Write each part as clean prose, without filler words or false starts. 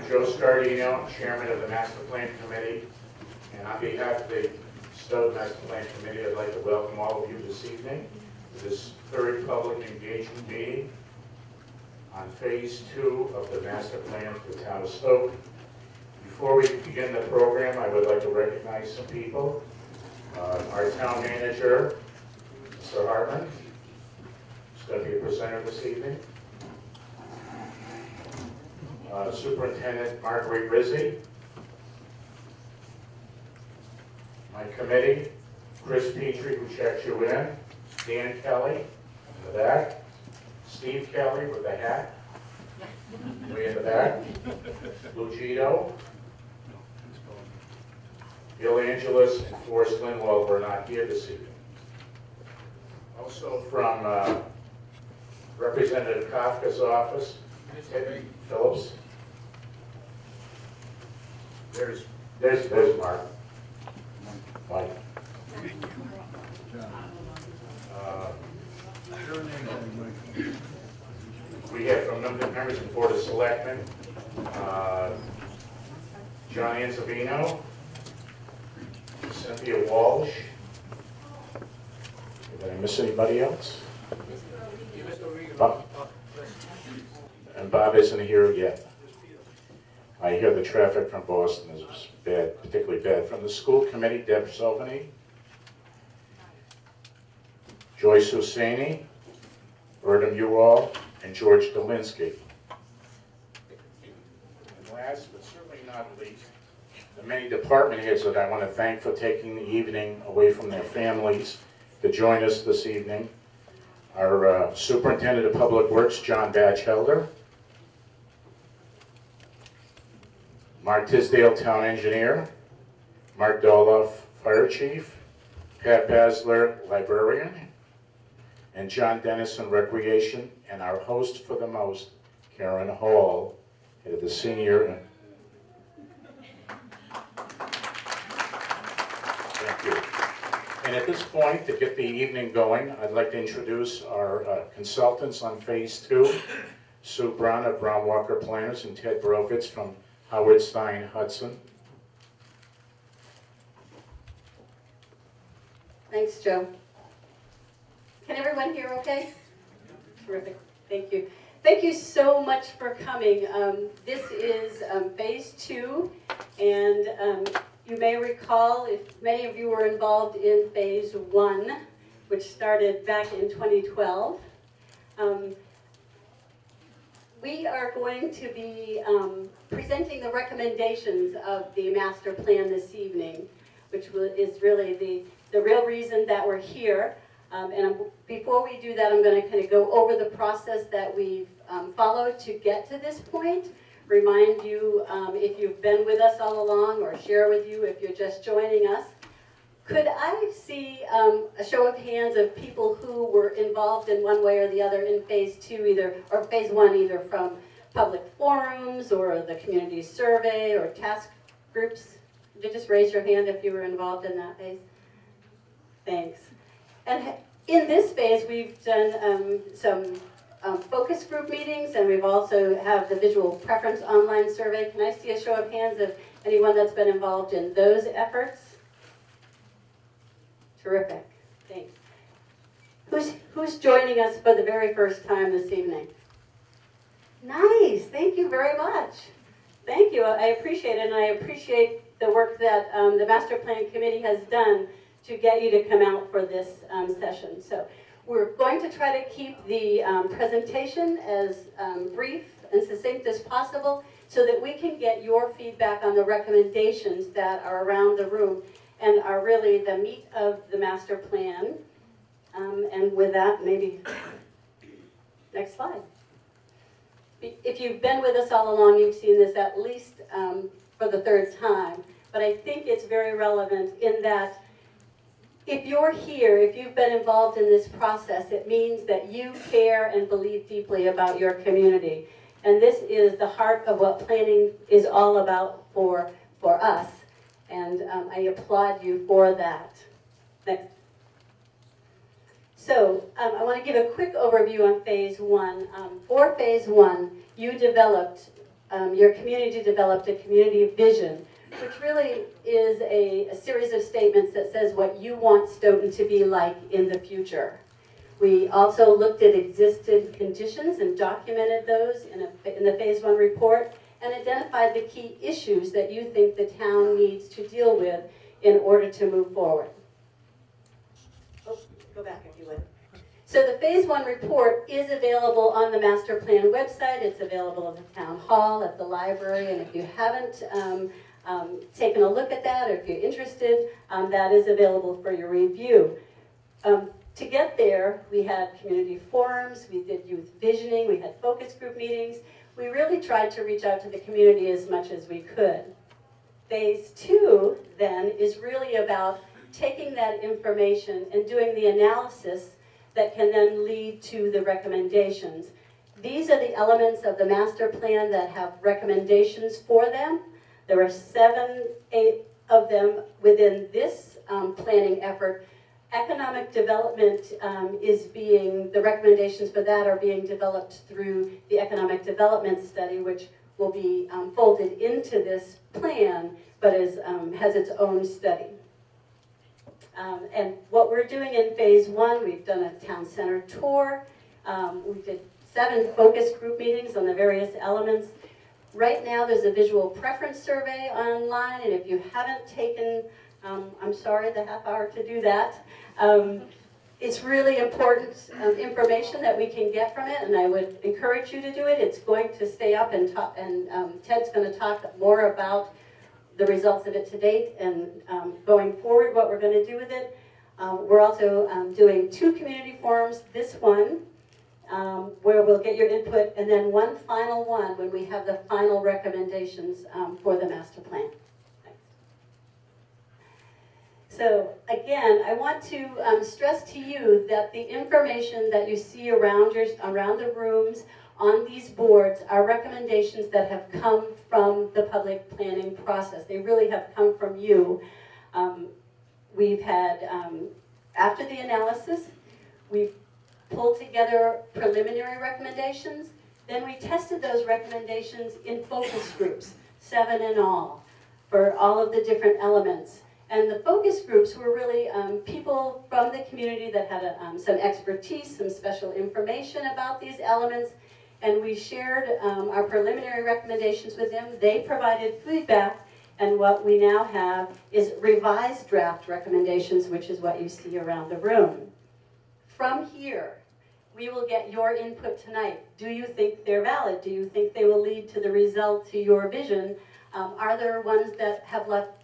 I'm Joe Scardino, Chairman of the Master Plan Committee, and on behalf of the Stoughton Master Plan Committee, I'd like to welcome all of you this evening to this third public engagement meeting on Phase 2 of the Master Plan for the Town of Stoughton. Before we begin the program, I would like to recognize some people. Our Town Manager, Mr. Hartman, is going to be a presenter this evening. Superintendent Marguerite Rizzi. My committee, Chris Petrie, who checked you in, Dan Kelly in the back, Steve Kelly with the hat, way in the back, Lugito, Bill Angelis, and Forrest Linwell were not here this evening. Also from Representative Kafka's office, Ted Phillips. There's Mark. Mike. We have from members of the Board of Selectmen, John Anzavino, Cynthia Walsh. Did I miss anybody else? Bob? And Bob isn't here yet. I hear the traffic from Boston is bad, particularly bad. From the school committee, Deb Silvany, Joyce Husseini, Erdem Ural, and George Dolinsky. And last, but certainly not least, the many department heads that I want to thank for taking the evening away from their families to join us this evening. Our Superintendent of Public Works, John Batchelder, Mark Tisdale, Town Engineer, Mark Doloff, Fire Chief, Pat Basler, Librarian, and John Dennison, Recreation, and our host for the most, Karen Hall, head of the Senior. Thank you. And at this point, to get the evening going, I'd like to introduce our consultants on Phase 2, Sue Brown of Brown Walker Planners and Ted Brovitz from Howard Stein Hudson. Thanks, Joe. Can everyone hear okay? Terrific. Thank you. Thank you so much for coming. This is Phase 2, and you may recall, if many of you were involved in Phase 1, which started back in 2012. We are going to be presenting the recommendations of the master plan this evening, which is really the real reason that we're here. Before we do that, I'm going to kind of go over the process that we've followed to get to this point. Remind you, if you've been with us all along, or share with you if you're just joining us. Could I see a show of hands of people who were involved in one way or the other in Phase 2, or Phase 1, either from public forums or the community survey or task groups? Would you just raise your hand if you were involved in that phase? Thanks. And in this phase, we've done some focus group meetings, and we've also have the visual preference online survey. Can I see a show of hands of anyone that's been involved in those efforts? Terrific. Thanks. Who's joining us for the very first time this evening? Nice. Thank you very much. Thank you. I appreciate it, and I appreciate the work that the Master Plan Committee has done to get you to come out for this session. So we're going to try to keep the presentation as brief and succinct as possible so that we can get your feedback on the recommendations that are around the room and are really the meat of the master plan. And with that, maybe next slide. If you've been with us all along, you've seen this at least for the third time. But I think it's very relevant in that if you're here, if you've been involved in this process, it means that you care and believe deeply about your community. And this is the heart of what planning is all about for us. And I applaud you for that. Next. So I want to give a quick overview on Phase 1. For Phase 1, you developed your community developed a community vision, which really is a series of statements that says what you want Stoughton to be like in the future. We also looked at existing conditions and documented those in the Phase 1 report and identified the key issues that you think the town needs to deal with in order to move forward. Oh, go back if you would. So the Phase 1 report is available on the master plan website. It's available at the town hall, at the library, and if you haven't taken a look at that, or if you're interested, that is available for your review. To get there, we had community forums, we did youth visioning, we had focus group meetings. We really tried to reach out to the community as much as we could. Phase 2, then, is really about taking that information and doing the analysis that can then lead to the recommendations. These are the elements of the master plan that have recommendations for them. There are 7, 8 of them within this planning effort. Economic development the recommendations for that are being developed through the economic development study, which will be folded into this plan, but has its own study. And what we're doing in Phase 1, we've done a town center tour. We did 7 focus group meetings on the various elements. Right now there's a visual preference survey online, and if you haven't taken, I'm sorry, the half hour to do that. It's really important information that we can get from it, and I would encourage you to do it. It's going to stay up, and Ted's going to talk more about the results of it to date and going forward what we're going to do with it. We're also doing 2 community forums, this one, where we'll get your input, and then one final one when we have the final recommendations for the master plan. So again, I want to stress to you that the information that you see around the rooms on these boards are recommendations that have come from the public planning process. They really have come from you. We've had, after the analysis, we've pulled together preliminary recommendations. Then we tested those recommendations in focus groups, 7 in all, for all of the different elements. And the focus groups were really people from the community that had some expertise, some special information about these elements, and we shared our preliminary recommendations with them. They provided feedback, and what we now have is revised draft recommendations, which is what you see around the room. From here, we will get your input tonight. Do you think they're valid? Do you think they will lead to the result, to your vision? Are there ones that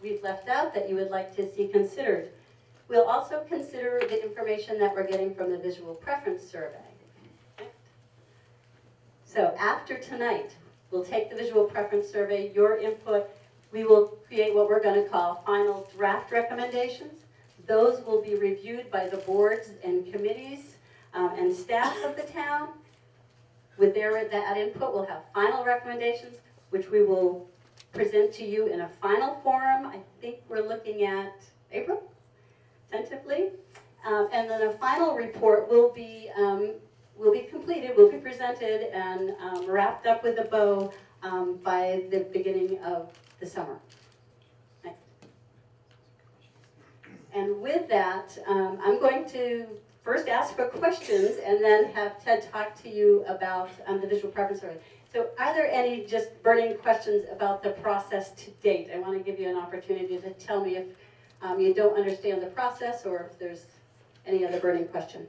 we've left out that you would like to see considered? We'll also consider the information that we're getting from the visual preference survey. So after tonight, we'll take the visual preference survey, your input. We will create what we're going to call final draft recommendations. Those will be reviewed by the boards and committees and staff of the town. With that input, we'll have final recommendations, which we will present to you in a final forum. I think we're looking at April, tentatively. And then a final report will be completed, will be presented and wrapped up with a bow by the beginning of the summer. Next. And with that, I'm going to first ask for questions and then have Ted talk to you about the visual preference survey. So are there any just burning questions about the process to date? I want to give you an opportunity to tell me if you don't understand the process or if there's any other burning question.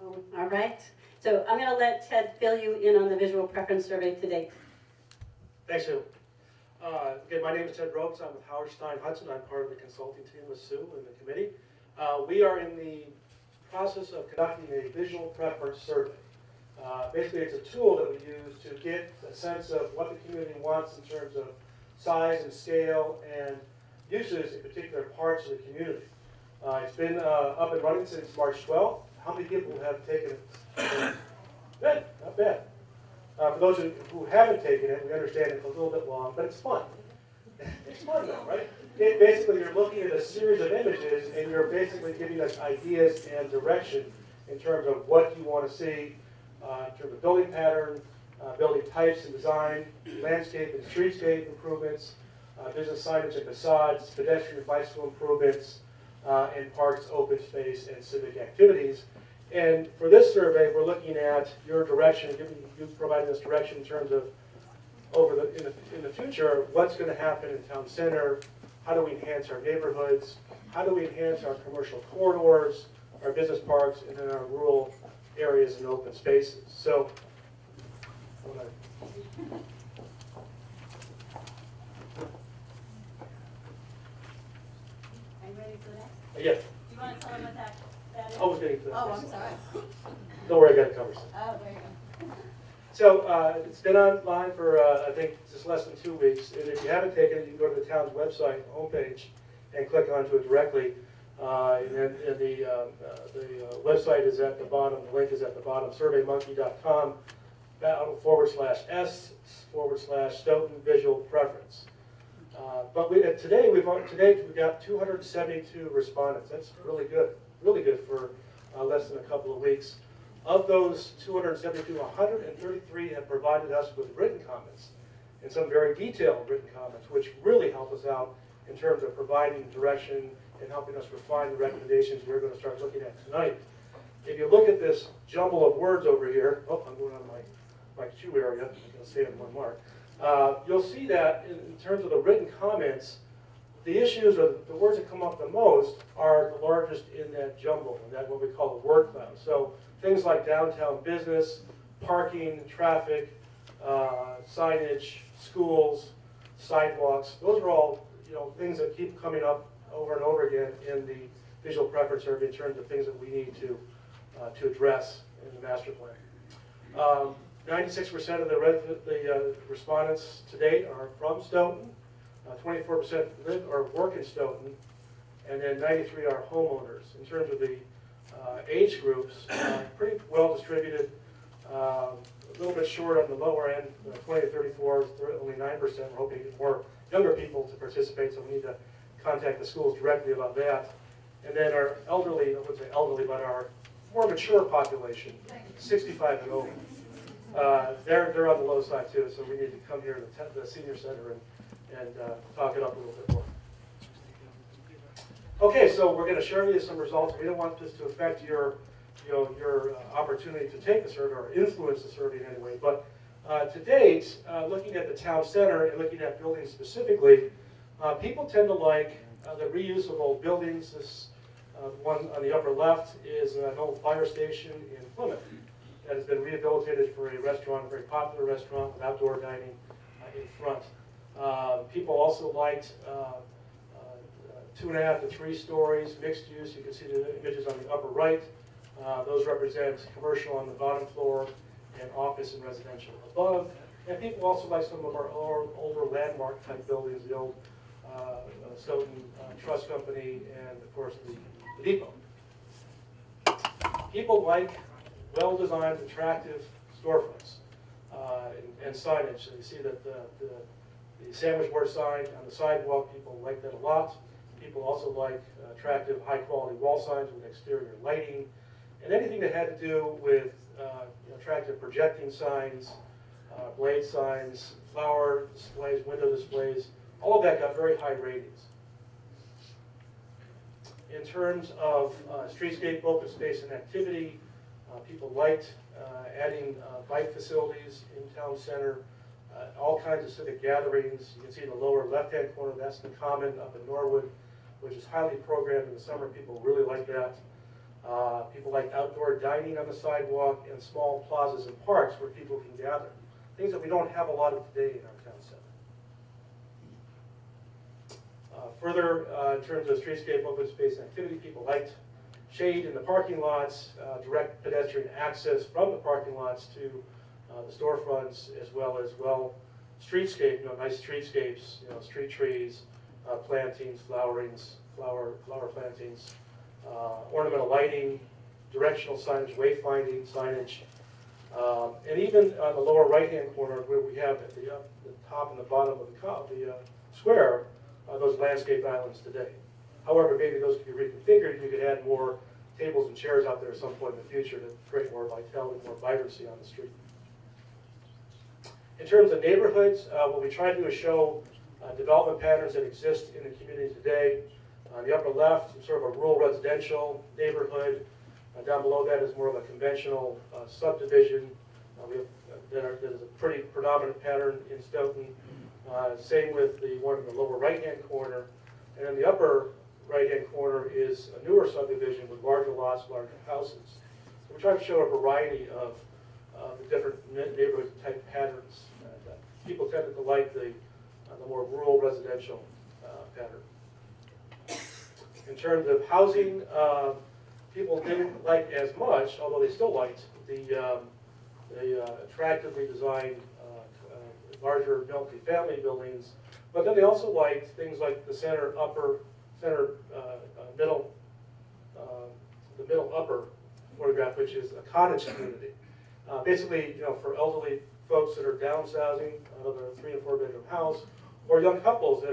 Oh, all right. So I'm going to let Ted fill you in on the visual preference survey to date. Thanks, Sue. Again, my name is Ted Rhodes. I'm with Howard Stein Hudson. I'm part of the consulting team with Sue and the committee. We are in the process of conducting a visual preference survey. Basically, it's a tool that we use to get a sense of what the community wants in terms of size and scale and uses in particular parts of the community. It's been up and running since March 12th. How many people have taken it? Good, not bad. For those who haven't taken it, we understand it's a little bit long, but it's fun. It's fun though, right? Basically, you're looking at a series of images and you're basically giving us ideas and direction in terms of what you want to see in terms of building pattern, building types and design, landscape and streetscape improvements, business signage and facades, pedestrian and bicycle improvements, and parks, open space, and civic activities. And for this survey, we're looking at your direction, you providing us direction in terms of in the future, what's going to happen in town center, how do we enhance our neighborhoods, how do we enhance our commercial corridors, our business parks, and then our rural areas and open spaces. So, Are you ready for that? yeah, Do you want to tell them what that is? I was getting to that. Oh, I'm sorry. Don't worry, I got it covered. Oh, there you go. So it's been online for, I think, just less than 2 weeks. And if you haven't taken it, you can go to the town's website homepage and click onto it directly. And then the website is at the bottom, the link is at the bottom, surveymonkey.com/S/Stoughton visual preference. But today we've got 272 respondents. That's really good for less than a couple of weeks. Of those 272, 133 have provided us with written comments, and some very detailed written comments, which really help us out in terms of providing direction and helping us refine the recommendations we're going to start looking at tonight. If you look at this jumble of words over here, oh, I'm going on my queue area, I'm going to stay on one mark. You'll see that in terms of the written comments, the issues or the words that come up the most are the largest in that jumble, and that's what we call the word cloud. So things like downtown business, parking, traffic, signage, schools, sidewalks, those are all things that keep coming up over and over again in the visual preference survey in terms of things that we need to address in the master plan. 96% of the respondents to date are from Stoughton, 24% live or work in Stoughton, and then 93 are homeowners. In terms of the age groups, pretty well distributed, a little bit short on the lower end, 20 to 34, only 9%. We're hoping to get more younger people to participate, so we need to contact the schools directly about that. And then our elderly, I wouldn't say elderly, but our more mature population, 65 and over. They're on the low side too, so we need to come here to the senior center and talk it up a little bit more. Okay, so we're going to share with you some results. We don't want this to affect your opportunity to take the survey or influence the survey in any way. But to date, looking at the town center and looking at buildings specifically, people tend to like the reusable buildings. This one on the upper left is an old fire station in Plymouth that has been rehabilitated for a restaurant, a very popular restaurant with outdoor dining in front. People also liked 2.5 to 3 stories, mixed use. You can see the images on the upper right. Those represent commercial on the bottom floor and office and residential above. And people also like some of our older landmark type buildings, the old Stoughton Trust Company and, of course, the depot. People like well-designed, attractive storefronts and signage. So you see that the sandwich board sign on the sidewalk, people like that a lot. People also like attractive, high-quality wall signs with exterior lighting, and anything that had to do with attractive projecting signs, blade signs, flower displays, window displays. All of that got very high ratings. In terms of streetscape, open space, and activity, people liked adding bike facilities in town center, all kinds of civic gatherings. You can see in the lower left-hand corner, that's the Common up in Norwood, which is highly programmed in the summer. People really like that. People like outdoor dining on the sidewalk and small plazas and parks where people can gather. Things that we don't have a lot of today in our town center. Further, in terms of streetscape, open space, and activity, people liked shade in the parking lots, direct pedestrian access from the parking lots to the storefronts, as well as streetscape, nice streetscapes, street trees, plantings, flower plantings, ornamental lighting, directional signage, wayfinding signage, and even on the lower right-hand corner where we have at the top and the bottom of the square, those landscape islands today. However, maybe those could be reconfigured. You could add more tables and chairs out there at some point in the future to create more vitality, more vibrancy on the street. In terms of neighborhoods, what we try to do is show development patterns that exist in the community today. On the upper left, sort of a rural residential neighborhood. Down below that is more of a conventional subdivision. There's a pretty predominant pattern in Stoughton. Same with the one in the lower right-hand corner. And in the upper right-hand corner is a newer subdivision with larger lots, larger houses. So we try to show a variety of the different neighborhood type patterns. People tended to like the more rural residential pattern. In terms of housing, people didn't like as much, although they still liked the attractively designed larger multi-family buildings. But then they also liked things like the middle upper photograph, which is a cottage community. Basically, for elderly folks that are downsizing out of a 3 and 4 bedroom house, or young couples that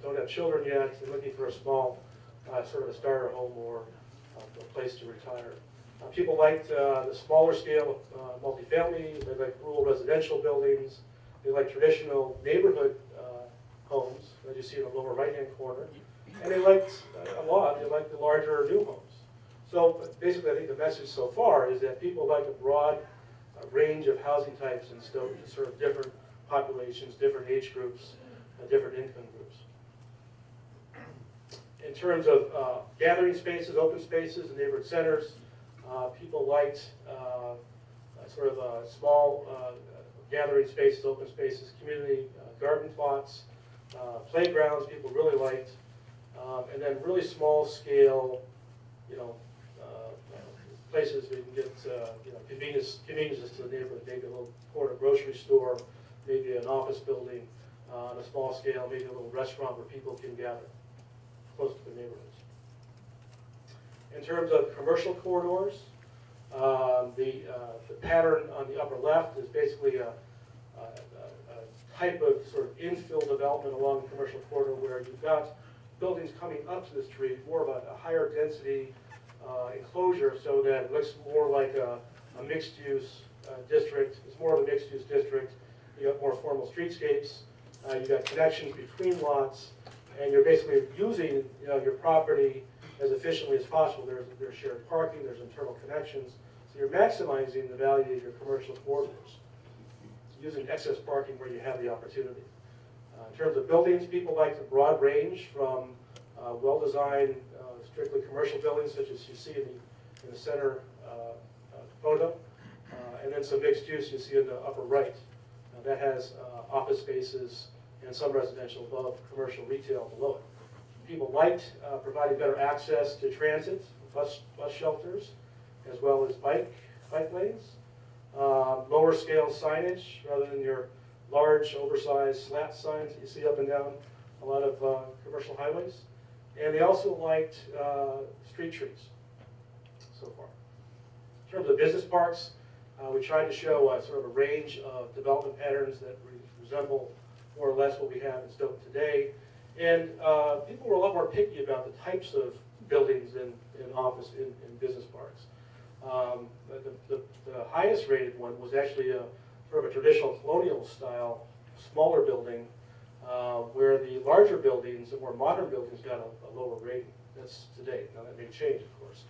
don't have children yet and looking for a small sort of a starter home or a place to retire. People liked the smaller scale multifamily. They liked rural residential buildings. They liked traditional neighborhood homes, as you see in the lower right-hand corner. And they liked they liked the larger new homes. So basically, I think the message so far is that people like a broad range of housing types in Stoughton to serve different populations, different age groups, different income groups. In terms of gathering spaces, open spaces, and neighborhood centers, people liked sort of small gathering spaces, open spaces, community garden plots, playgrounds people really liked, and then really small scale, places where you can get conveniences to the neighborhood, maybe a little corner grocery store, maybe an office building on a small scale, maybe a little restaurant where people can gather close to the neighborhoods. In terms of commercial corridors, the pattern on the upper left is basically a type of sort of infill development along the commercial corridor where you've got buildings coming up to the street, more of a higher density enclosure, so that it looks more like a mixed-use district. It's more of a mixed-use district. You got more formal streetscapes. You got connections between lots, and you're basically using your property as efficiently as possible. There's shared parking. There's internal connections. So you're maximizing the value of your commercial corridors, using excess parking where you have the opportunity. In terms of buildings, people like the broad range from well-designed, strictly commercial buildings, such as you see in the center photo, and then some mixed use you see in the upper right. That has office spaces and some residential above, commercial retail below it. People liked providing better access to transit, bus shelters, as well as bike lanes. Lower scale signage rather than your large, oversized slat signs that you see up and down a lot of commercial highways. And they also liked street trees so far. In terms of business parks, we tried to show sort of a range of development patterns that resemble more or less what we have in Stoughton today. And people were a lot more picky about the types of buildings in business parks. The highest rated one was actually a sort of a traditional colonial style, smaller building, where the larger buildings, the more modern buildings, got a lower rating. That's today. Now that may change, of course.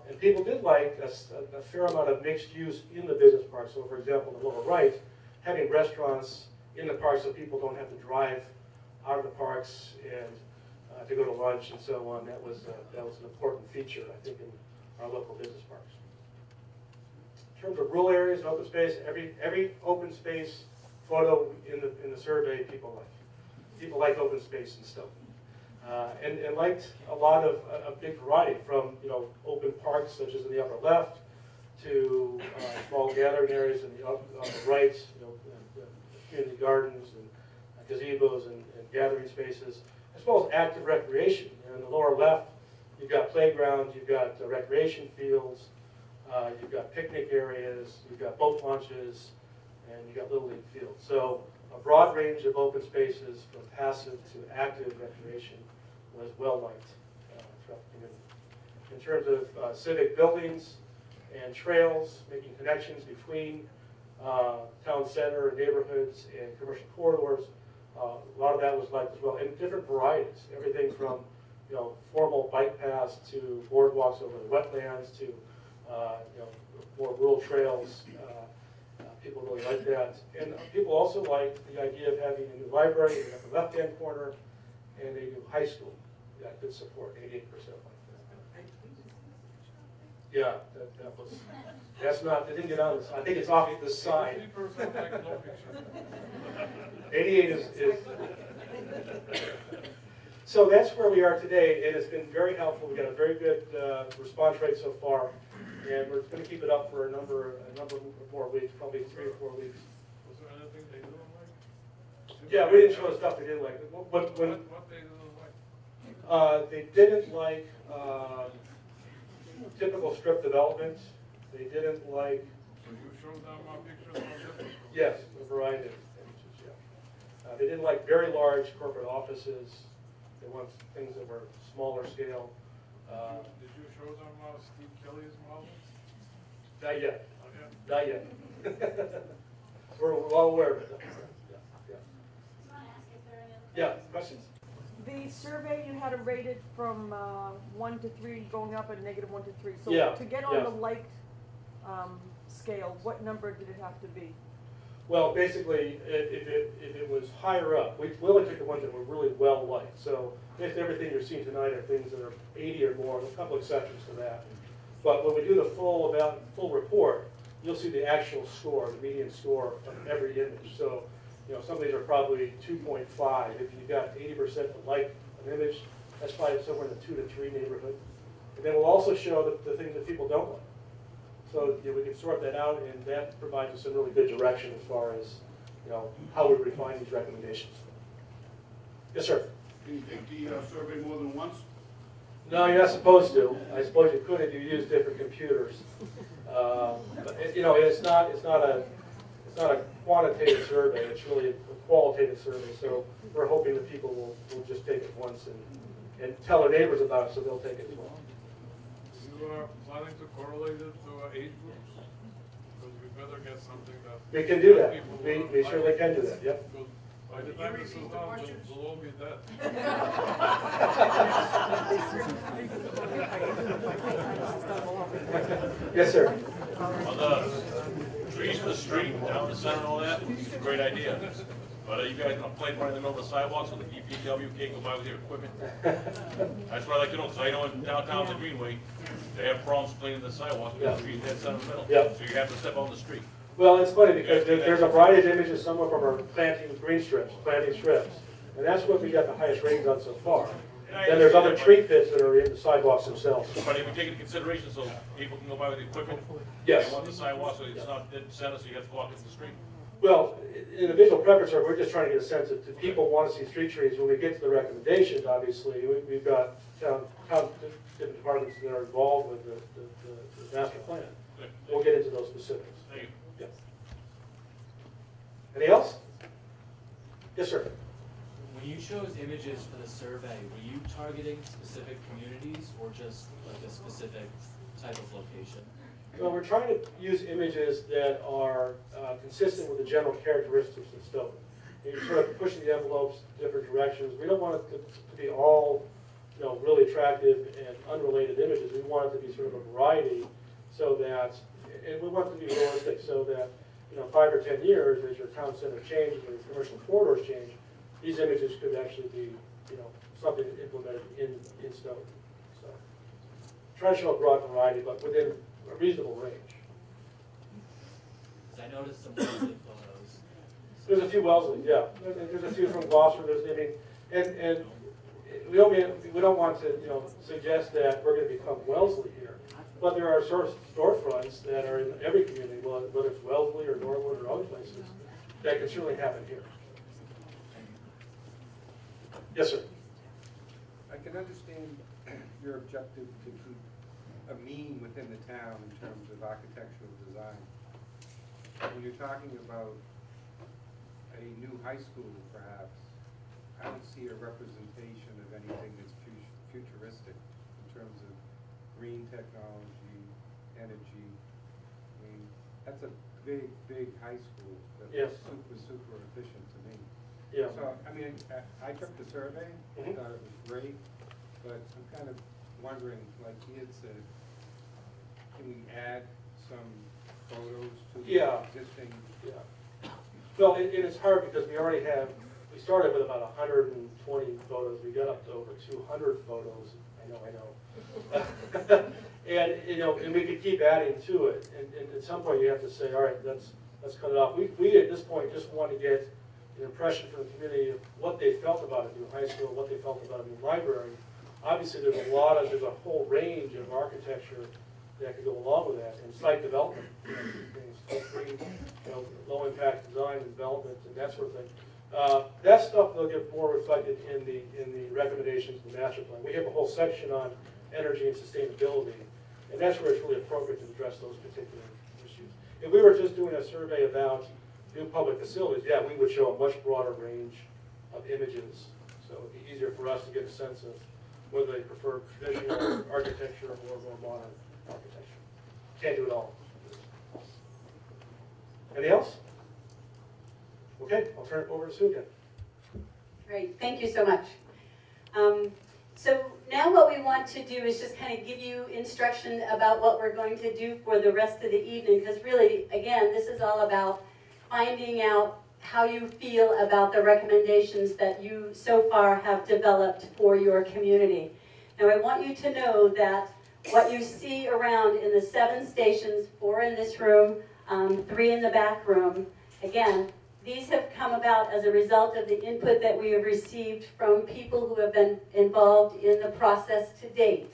And people did like a fair amount of mixed use in the business park. So, for example, in the lower right, having restaurants in the park so people don't have to drive out of the parks and to go to lunch and so on. That was an important feature, I think, in our local business parks. In terms of rural areas and open space, every open space photo in the survey people like. People like open space and stuff. And liked a lot of a big variety from open parks such as in the upper left to small gathering areas in the upper right, community gardens and gazebos and gathering spaces, as well as active recreation. In the lower left, you've got playgrounds, you've got recreation fields, you've got picnic areas, you've got boat launches, and you've got Little League fields. So a broad range of open spaces from passive to active recreation was well liked throughout the community. In terms of civic buildings and trails, making connections between town center and neighborhoods and commercial corridors. A lot of that was liked as well, and different varieties, everything from formal bike paths to boardwalks over the wetlands to more rural trails. People really like that, and people also like the idea of having a new library in the left-hand corner and a new high school. That could support 88% like that. Yeah, that was. That's not. They didn't get on this. I think it's off this side. 88 is. So that's where we are today, and it's been very helpful. We've got a very good response rate so far, and we're going to keep it up for a number more weeks, probably 3 or 4 weeks. Was there anything they didn't like? Yeah, we didn't show the stuff they didn't like. What they didn't like? They didn't like typical strip development. They didn't like. So you showed them pictures of different. Yes, a variety of images. Yeah. They didn't like very large corporate offices. They want things that were smaller scale. Did you show them Steve Kelly's model? Not yet. Oh, yeah. Not yet. We're well aware of it. Yeah. Questions? The survey, you had it rated from 1 to 3, going up at -1 to 3. So Yeah, to get on the liked scale, what number did it have to be? Well, basically, if it was higher up, we only took the ones that were really well liked. So if everything you're seeing tonight are things that are 80 or more, a couple exceptions to that. But when we do the full report, you'll see the actual score, the median score of every image. So some of these are probably 2.5. If you got 80% that like an image, that's probably somewhere in the 2 to 3 neighborhood. And then we'll also show the things that people don't like. So we can sort that out, and that provides us some really good direction as far as how we refine these recommendations. Yes, sir. Can you take the survey more than once? No, you're not supposed to. I suppose you could if you use different computers. But it's not a quantitative survey. It's really a qualitative survey. So we're hoping that people will just take it once and tell their neighbors about it, so they'll take it as well. You are planning to correlate it to age groups? Because we better get something that. We can do that. people We will certainly like. can do that. Yep. Because by the time this is done, we'll all be dead. Yes, sir. On the trees for the street, down the center and all that, it's a great idea. But you guys gonna play right in the middle of the sidewalk so the DPW can't go by with their equipment? That's what I'd like to know, because I know in downtown the Greenway, they have problems cleaning the sidewalk, because the street dead center in the middle. Yeah. So you have to step on the street. Well, it's funny because there's a variety of images. Some of them are planting strips, and that's what we got the highest ratings on so far. Then there's other tree pits that are in the sidewalks themselves. But if we take into consideration so people can go by with the equipment, Yes. they want the sidewalk so it's not dead center, so you have to walk into the street. Well, in the visual preference, we're just trying to get a sense of, do people want to see street trees? When we get to the recommendations, obviously, we've got town different departments that are involved with the master plan. We'll get into those specifics. Thank you. Yeah. Anything else? Yes, sir. When you chose images for the survey, were you targeting specific communities or just like a specific type of location? Well, we're trying to use images that are consistent with the general characteristics of Stoughton. You're sort of pushing the envelopes different directions. We don't want it to be all, really attractive and unrelated images. We want it to be sort of a variety, so that, and we want it to be realistic, so that 5 or 10 years, as your town center changes or your commercial corridors change, these images could actually be, something implemented in Stoughton. So, try to show a broad variety, but within a reasonable range. Because I noticed some Wellesley photos. There's a few Wellesley, yeah. There's a few from Gloucester. And we don't want to suggest that we're going to become Wellesley here. But there are storefronts that are in every community, whether it's Wellesley or Norwood or other places, that can certainly happen here. Yes, sir. I can understand your objective to keep a mean within the town in terms of architectural design. When you're talking about a new high school, perhaps, I don't see a representation of anything that's futuristic in terms of green technology, energy. I mean, that's a big high school that Yes. was super efficient to me. Yeah. So, I mean, I took the survey, I Mhm. thought it was great, but I'm kind of wondering, like he had said, can we add some photos to the Yeah. existing? Yeah. Well, and it's hard because we already have, we started with about 120 photos. We got up to over 200 photos. I know. And, you know, and we could keep adding to it. And at some point you have to say, all right, let's cut it off. We at this point just want to get an impression from the community of what they felt about a new high school, what they felt about a new library. Obviously, there's a whole range of architecture that could go along with that, and site development, things, low impact design and development and that sort of thing. That stuff will get more reflected in the recommendations of the master plan. We have a whole section on energy and sustainability, and that's where it's really appropriate to address those particular issues. If we were just doing a survey about new public facilities, yeah, we would show a much broader range of images, so it'd be easier for us to get a sense of whether they prefer traditional architecture or more modern architecture. Can't do it all. Anything else? Okay, I'll turn it over to Sue again. Great, thank you so much. So now what we want to do is just kind of give you instruction about what we're going to do for the rest of the evening, because really, again, this is all about finding out how you feel about the recommendations that you so far have developed for your community. Now I want you to know that what you see around in the 7 stations, 4 in this room, 3 in the back room, again, these have come about as a result of the input that we have received from people who have been involved in the process to date.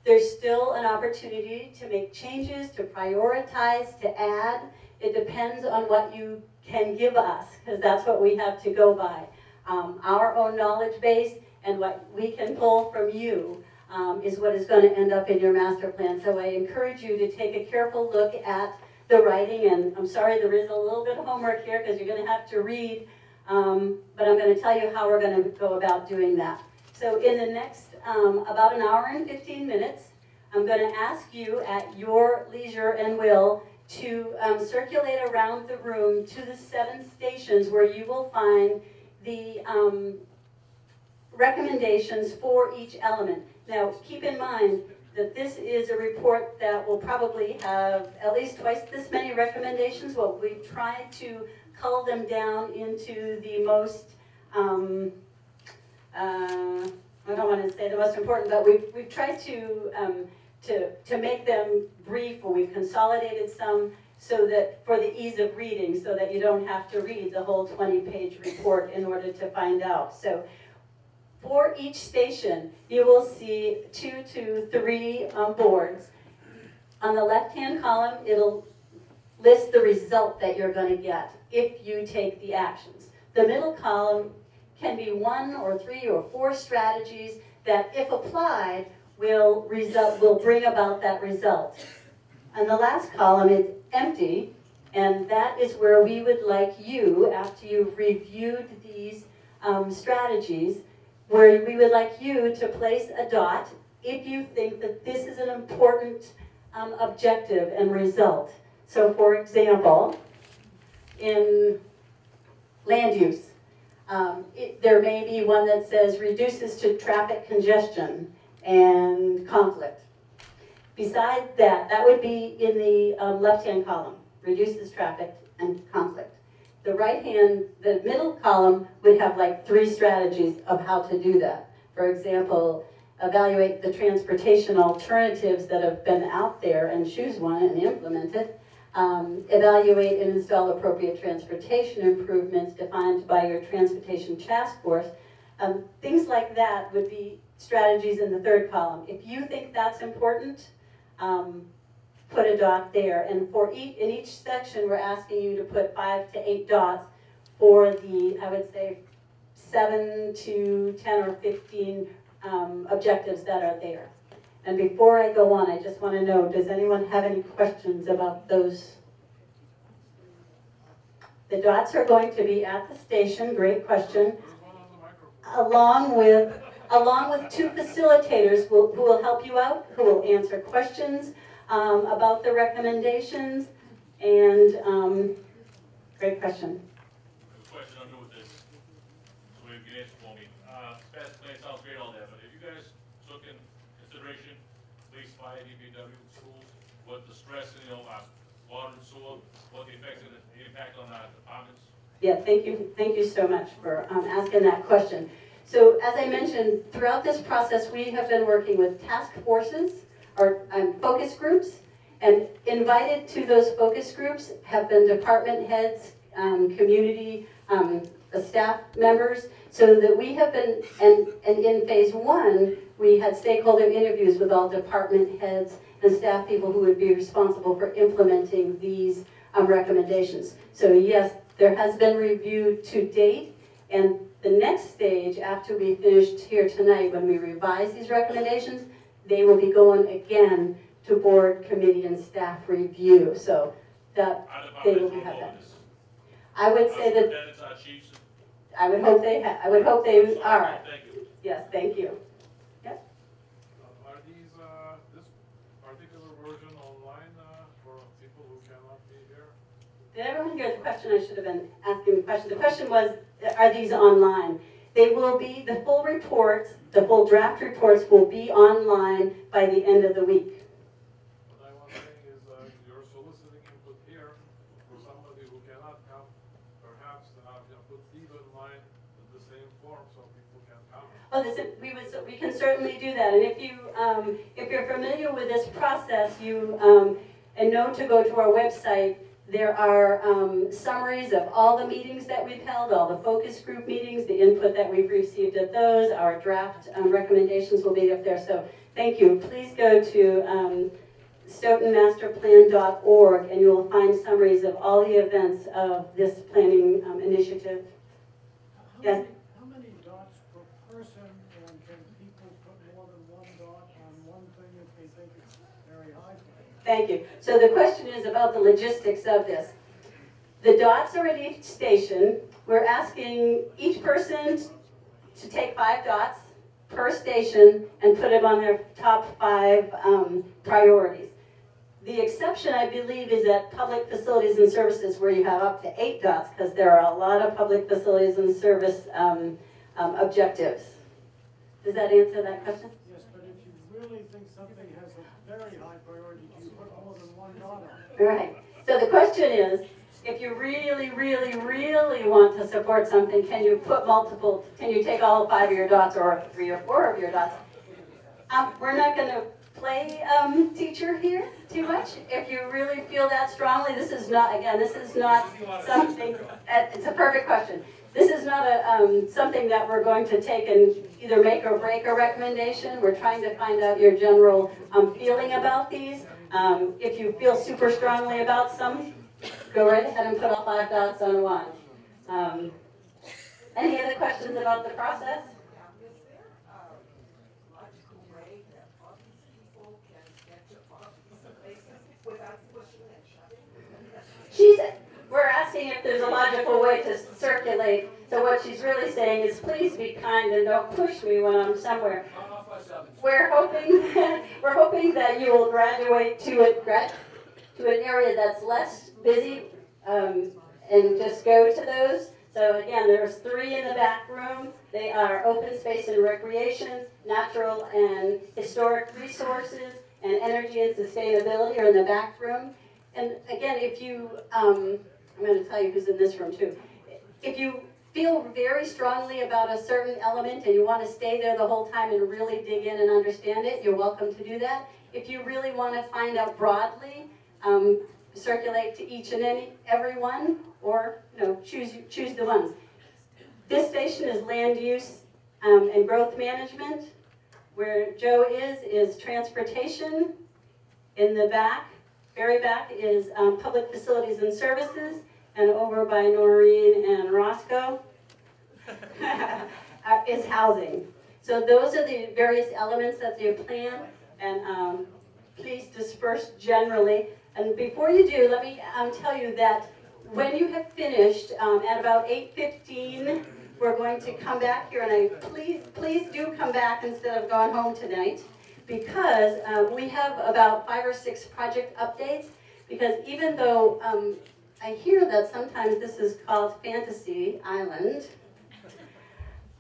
There's still an opportunity to make changes, to prioritize, to add. It depends on what you can give us, because that's what we have to go by. Our own knowledge base and what we can pull from you is what is going to end up in your master plan. So I encourage you to take a careful look at the writing, and I'm sorry there is a little bit of homework here because you're going to have to read, but I'm going to tell you how we're going to go about doing that. So in the next about an hour and 15 minutes, I'm going to ask you at your leisure and will to circulate around the room to the 7 stations where you will find the recommendations for each element. Now keep in mind that this is a report that will probably have at least twice this many recommendations. Well, we've tried to cull them down into the most, I don't want to say the most important, but we've tried to make them brief, or we've consolidated some so that for the ease of reading, so that you don't have to read the whole 20-page report in order to find out. So for each station, you will see 2 to 3 boards. On the left-hand column, it'll list the result that you're going to get if you take the actions. The middle column can be 1 or 3 or 4 strategies that, if applied, will bring about that result. And the last column is empty, and that is where we would like you, after you've reviewed these strategies, where we would like you to place a dot if you think that this is an important objective and result. So for example, in land use, there may be one that says reduces to traffic congestion and conflict. Besides that, that would be in the left-hand column, reduces traffic and conflict. The the middle column would have like 3 strategies of how to do that. For example, evaluate the transportation alternatives that have been out there and choose one and implement it. Evaluate and install appropriate transportation improvements defined by your transportation task force. Things like that would be strategies in the 3rd column. If you think that's important, put a dot there. And in each section, we're asking you to put 5 to 8 dots for the, I would say, 7 to 10 or 15 objectives that are there. And before I go on, I just want to know, does anyone have any questions about those? The dots are going to be at the station, great question, along with 2 facilitators who will help you out, who will answer questions about the recommendations, And great question. The question I'm doing with this, so maybe you can answer for me. Best plan sounds great on that, but if you guys took in consideration police, fire, DPW, schools, what the stress, water and sewer, what the effects and the impact on our departments? Yeah, thank you so much for asking that question. So as I mentioned, throughout this process, we have been working with task forces or focus groups, and invited to those focus groups have been department heads, community staff members, so that we have been, and in phase one, we had stakeholder interviews with all department heads and staff people who would be responsible for implementing these recommendations. So yes, there has been review to date, and the next stage after we finished here tonight, when we revise these recommendations, they will be going again to board, committee, and staff review. So that they will have that. I would say that I would hope they are. Thank you. Yes, thank you. Yep. Are these, this particular version online for people who cannot be here? Did everyone hear the question? I should have been asking the question. The question was, are these online? They will be, the full reports, the full draft reports will be online by the end of the week. What I was saying is you're soliciting input here for somebody who cannot come, perhaps put these online with the same form so people can comment. Oh, we can certainly do that. And if you're familiar with this process, and know to go to our website, there are summaries of all the meetings that we've held, all the focus group meetings, the input that we've received at those. Our draft recommendations will be up there. So thank you. Please go to stoughtonmasterplan.org and you will find summaries of all the events of this planning initiative. Yes? How many dots per person, and can people put more than one dot on one thing if they think it's very high? Thank you. So the question is about the logistics of this. The dots are at each station. We're asking each person to take 5 dots per station and put them on their top 5 priorities. The exception, I believe, is at public facilities and services where you have up to 8 dots because there are a lot of public facilities and service objectives. Does that answer that question? Yes, but if you really think something has a very high priority, do you put more than one dot on it? Right. So the question is, if you really, really, really want to support something, can you put multiple, can you take all 5 of your dots or 3 or 4 of your dots? We're not going to play teacher here too much. If you really feel that strongly, this is not, again, this is not something, it's a perfect question. This is not something that we're going to take and either make or break a recommendation. We're trying to find out your general feeling about these. If you feel super strongly about some, go right ahead and put all 5 dots on one. Any other questions about the process? We're asking if there's a logical way to circulate. So what she's really saying is, please be kind and don't push me when I'm somewhere. We're hoping that you will graduate to an area that's less busy and just go to those. So again, there's 3 in the back room. They are open space and recreation, natural and historic resources, and energy and sustainability are in the back room. And again, if you, I'm going to tell you who's in this room too. If you feel very strongly about a certain element and you want to stay there the whole time and really dig in and understand it, you're welcome to do that. If you really want to find out broadly, circulate to each and every one, or choose the ones. This station is land use and growth management. Where Joe is transportation. In the back, very back, is public facilities and services, and over by Noreen and Roscoe is housing. So those are the various elements of your plan, and please disperse generally. And before you do, let me tell you that when you have finished, at about 8:15, we're going to come back here, and please do come back instead of going home tonight, because we have about 5 or 6 project updates, because even though I hear that sometimes this is called Fantasy Island,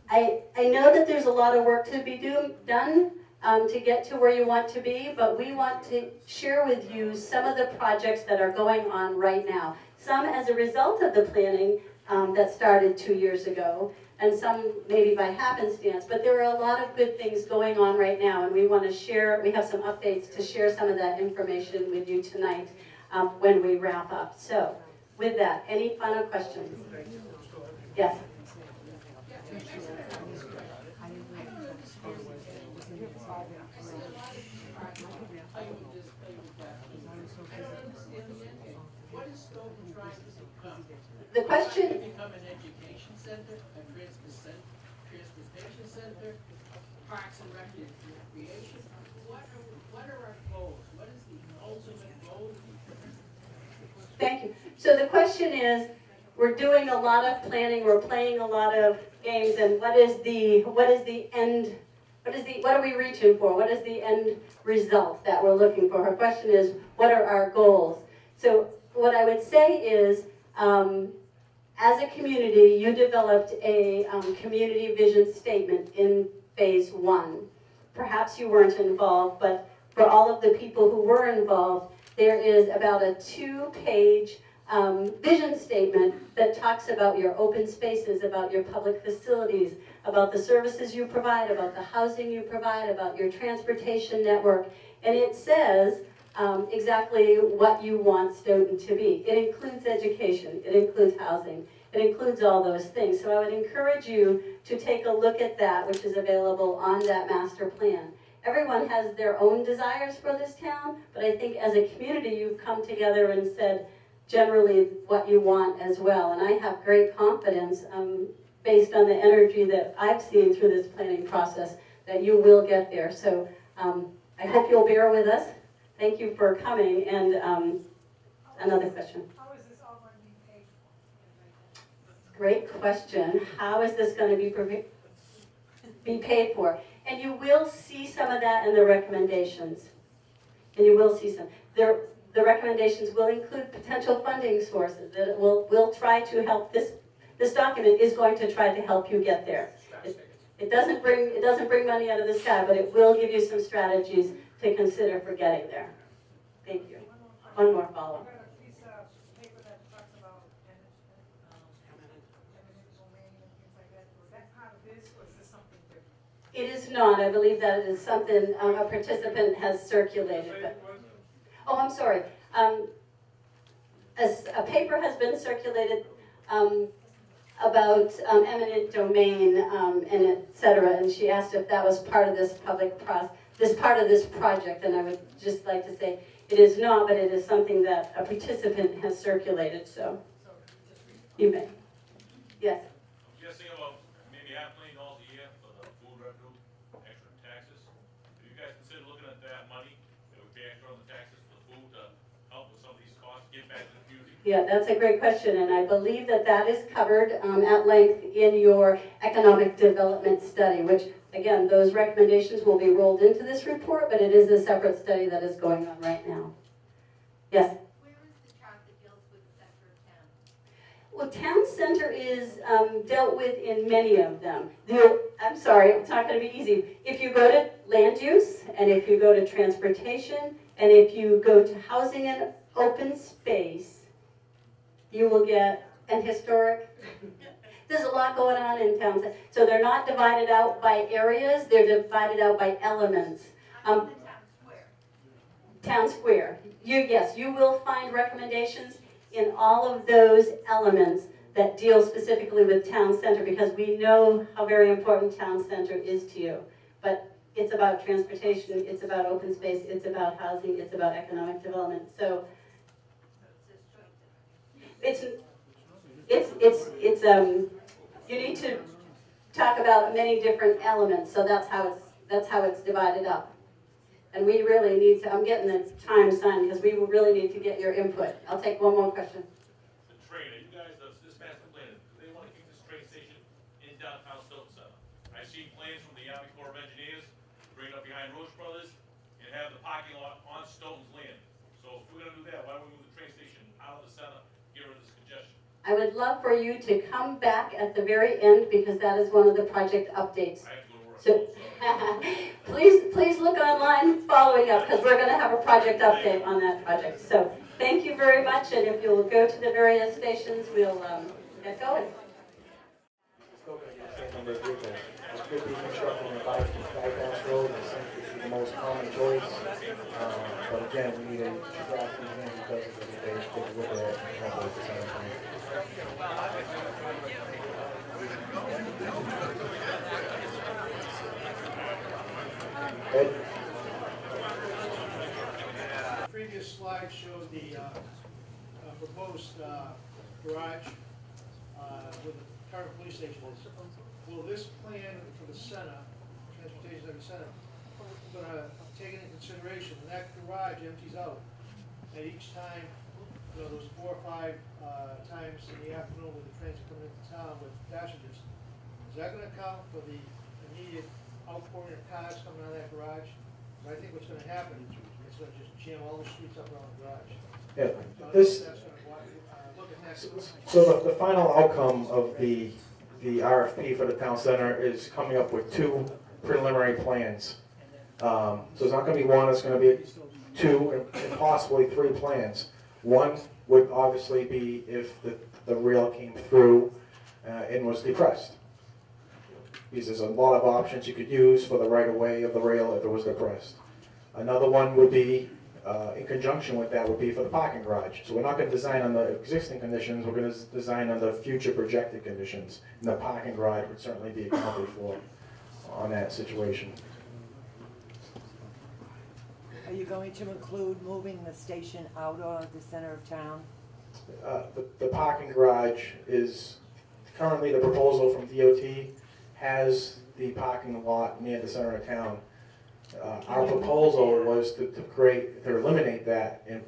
I know that there's a lot of work to be done to get to where you want to be, but we want to share with you some of the projects that are going on right now. Some as a result of the planning that started 2 years ago, and some maybe by happenstance, but there are a lot of good things going on right now, and we want to share, we have some updates to share some of that information with you tonight when we wrap up. So, with that, any final questions? Yes? What is Stoughton trying to become? The question... Trying to become an education center, a transportation center, parks and recreation. What are our goals? What is the ultimate goal? Thank you. So the question is, we're doing a lot of planning, we're playing a lot of games, and what are we reaching for? What is the end result that we're looking for? Her question is, what are our goals? So what I would say is, as a community, you developed a community vision statement in phase 1. Perhaps you weren't involved, but for all of the people who were involved, there is about a 2-page vision statement that talks about your open spaces, about your public facilities, about the services you provide, about the housing you provide, about your transportation network. And it says exactly what you want Stoughton to be. It includes education, it includes housing, it includes all those things. So I would encourage you to take a look at that, which is available on that master plan. Everyone has their own desires for this town, but I think as a community you've come together and said generally what you want as well. And I have great confidence based on the energy that I've seen through this planning process that you will get there. So I hope you'll bear with us. Thank you for coming. And another question. How is this all going to be paid for? Great question. How is this going to be paid for? And you will see some of that in the recommendations. And you will see some. The recommendations will include potential funding sources. That will try to help this document is going to try to help you get there. It doesn't bring money out of the sky, but it will give you some strategies to consider for getting there. Thank you. One more follow-up. I've got a piece of paper that talks about eminent domain and things like that. Was that part of this, or is this something different? It is not. I believe that it is something a participant has circulated. But, oh, I'm sorry. A paper has been circulated about eminent domain and et cetera, and she asked if that was part of this part of this project, and I would just like to say it is not, but it is something that a participant has circulated, so you may. Yes? I'm guessing about maybe $500,000 a year for the food revenue, extra taxes. Do you guys consider looking at that money that we pay extra on the taxes for the food to help with some of these costs, get back to the community? Yeah, that's a great question, and I believe that that is covered at length in your economic development study, which, again, those recommendations will be rolled into this report, but it is a separate study that is going on right now. Yes? Where is the chart that deals with the center of town? Well, town center is dealt with in many of them. I'm sorry, it's not going to be easy. If you go to land use, and if you go to transportation, and if you go to housing and open space, you will get an historic. There's a lot going on in town. So they're not divided out by areas, they're divided out by elements. I'm in the town square. Town square. Yes, you will find recommendations in all of those elements that deal specifically with town center, because we know how very important town center is to you. But it's about transportation, it's about open space, it's about housing, it's about economic development. So it's you need to talk about many different elements, so that's how it's divided up. And we really need to, I'm getting the time signed because we will really need to get your input. I'll take one more question. The train, are you guys, this master plan, do they want to keep this train station in downtown Stoughton Center? I've seen plans from the Army Corps of Engineers to bring it up behind Roche Brothers and have the parking lot on Stoughton's land. So if we're gonna do that, why don't we move the train station out of the center, get rid of this congestion? I would love for you to come back at the very end because that is one of the project updates. I have to go to work. So, please look online following up because we're going to have a project update on that project. So thank you very much, and if you'll go to the various stations, we'll get going. Still going to be the same number of vehicles. It could be constructing a bypass road, and essentially the most common choice. But again, we need a draft in because of the day, take a look at it and come up with the same thing. Ed? The previous slide showed the proposed garage with the current police station is. Will this plan for the center, transportation center center, going to take into consideration when that garage empties out at each time, you know, those 4 or 5 times in the afternoon when the trains are coming into town with passengers, is that going to account for the immediate outpouring of cars coming out of that garage? But I think what's going to happen is it's going to just jam all the streets up around the garage. Yeah, So this, that's going to look at next. so the final outcome of the RFP for the town center is coming up with 2 preliminary plans. So it's not going to be 1, it's going to be 2 and possibly 3 plans. 1 would obviously be if the rail came through and was depressed. Because there's a lot of options you could use for the right-of-way of the rail if it was depressed. Another one would be, in conjunction with that, would be for the parking garage. So we're not going to design on the existing conditions, we're going to design on the future projected conditions. And the parking garage would certainly be accounted for on that situation. Are you going to include moving the station out of the center of town? The parking garage is, currently the proposal from DOT has the parking lot near the center of town. Our proposal was to eliminate that and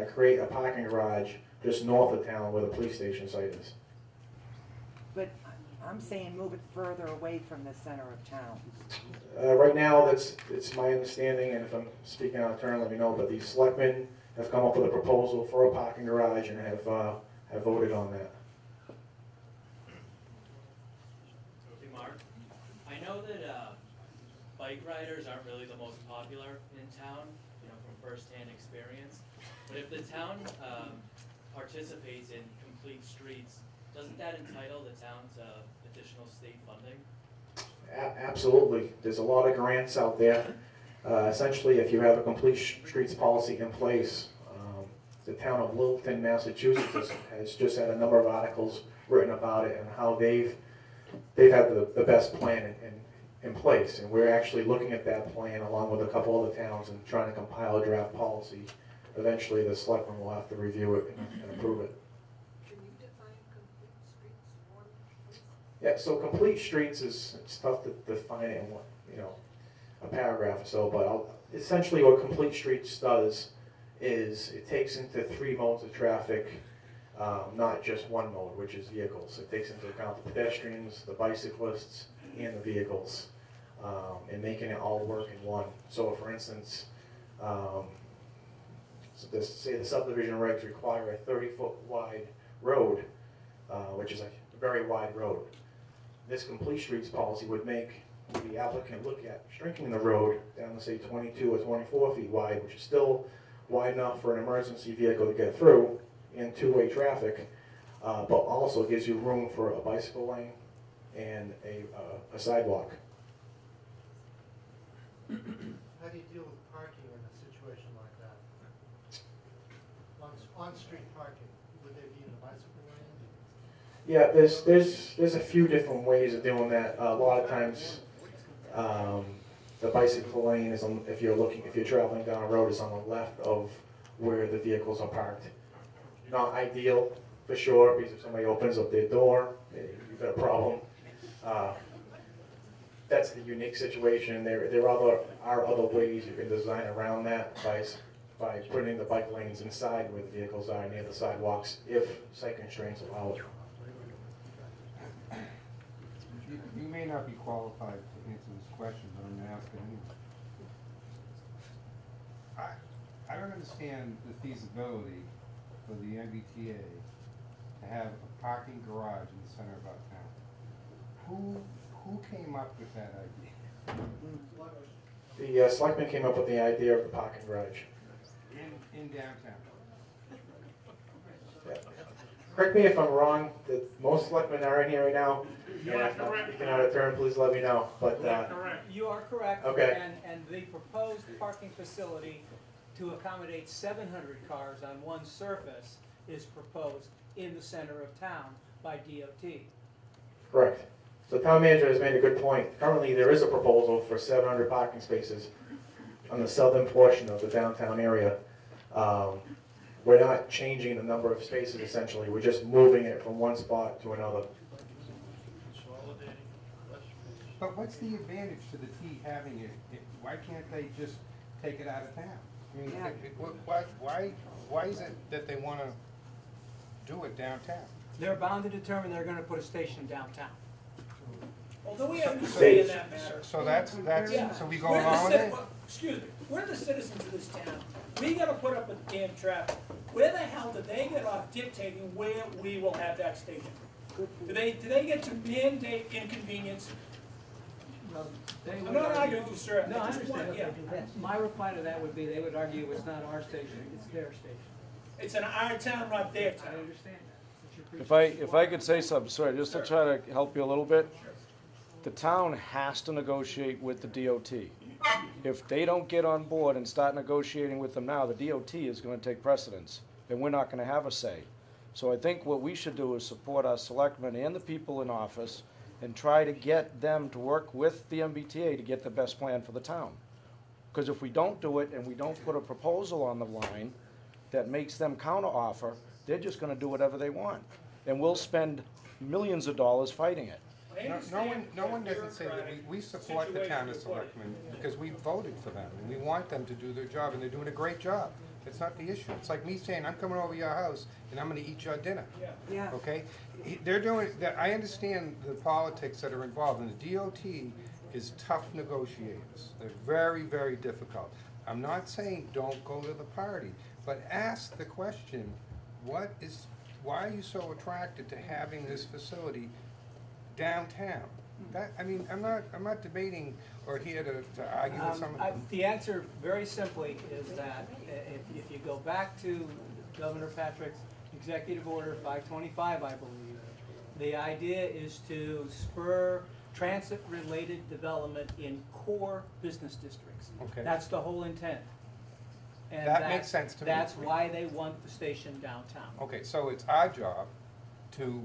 create a parking garage just north of town where the police station site is. But I'm saying move it further away from the center of town. Right now, it's my understanding, and if I'm speaking out of turn, let me know, but the selectmen have come up with a proposal for a parking garage and have voted on that. Hey, Mark. I know that bike riders aren't really the most popular in town, you know, from first-hand experience. But if the town participates in complete streets, doesn't that entitle the town to additional state funding? Absolutely. There's a lot of grants out there. Essentially, if you have a complete streets policy in place, the town of Littleton, Massachusetts has just had a number of articles written about it and how they've had the best plan in place. And we're actually looking at that plan along with a couple other towns and trying to compile a draft policy. Eventually, the selectmen will have to review it and approve it. Yeah, so complete streets it's tough to define it in one, a paragraph or so, but essentially what complete streets does is it takes into 3 modes of traffic, not just one mode, which is vehicles. It takes into account the pedestrians, the bicyclists, and the vehicles, and making it all work in one. So for instance, say the subdivision regs require a 30-foot wide road, which is a very wide road. This complete streets policy would make the applicant look at shrinking the road down to say 22 or 24 feet wide, which is still wide enough for an emergency vehicle to get through in 2-way traffic, but also gives you room for a bicycle lane and a sidewalk. How do you deal with parking in a situation like that? On-street parking, would they be in a bicycle lane? Yeah, there's a few different ways of doing that. A lot of times, the bicycle lane is on, if you're traveling down a road, is on the left of where the vehicles are parked. Not ideal for sure, because if somebody opens up their door, you've got a problem. That's the unique situation. There are other ways you can design around that by putting the bike lanes inside where the vehicles are near the sidewalks, if site constraints allow it. You may not be qualified to answer this question, but I'm going to ask it anyway. I don't understand the feasibility for the MBTA to have a parking garage in the center of our town. Who came up with that idea? The selectmen came up with the idea of the parking garage. In downtown? Yeah. Correct me if I'm wrong, most selectmen are in here right now. You are correct. If you're out of turn, please let me know. But You are correct. Okay. And the proposed parking facility to accommodate 700 cars on one surface is proposed in the center of town by DOT. correct. So town manager has made a good point. Currently, there is a proposal for 700 parking spaces on the southern portion of the downtown area. We're not changing the number of spaces essentially. We're just moving it from one spot to another. But what's the advantage to the T having it? Why can't they just take it out of town? I mean, why is it that they want to do it downtown? They're bound to determine they're going to put a station downtown. Although we have to say in that matter. So that's, Yeah. so we go We're the along with ci- it? well, excuse me, we're the citizens of this town. We gotta put up with damn traffic. Where the hell did they get off dictating where we will have that station? Do they get to mandate inconvenience? I'm not arguing with you, sir. No, I just want- understand. yeah. My reply to that would be, they would argue it's not our station, it's their station. It's in our town, not their I town. understand that. If I could say something, sorry, just to try to help you a little bit. The town has to negotiate with the DOT. If they don't get on board and start negotiating with them now, the DOT is gonna take precedence, and we're not gonna have a say. So I think what we should do is support our selectmen and the people in office and try to get them to work with the MBTA to get the best plan for the town. Because if we don't do it and we don't put a proposal on the line that makes them counteroffer, they're just gonna do whatever they want. And we'll spend millions of dollars fighting it. No one doesn't say that. We support the town of selectmen because we voted for them and we want them to do their job and they're doing a great job. It's not the issue. It's like me saying, I'm coming over your house and I'm gonna eat your dinner. Yeah. Okay? They're doing, I understand the politics that are involved and the DOT is tough negotiators. They're very, very difficult. I'm not saying don't go to the party, but ask the question, why are you so attracted to having this facility downtown? I'm not debating or here to argue with someone. The answer, very simply, is that if you go back to Governor Patrick's Executive Order 525, I believe, the idea is to spur transit-related development in core business districts. Okay. That's the whole intent. And That makes sense to me. That's why they want the station downtown. Okay, so it's our job to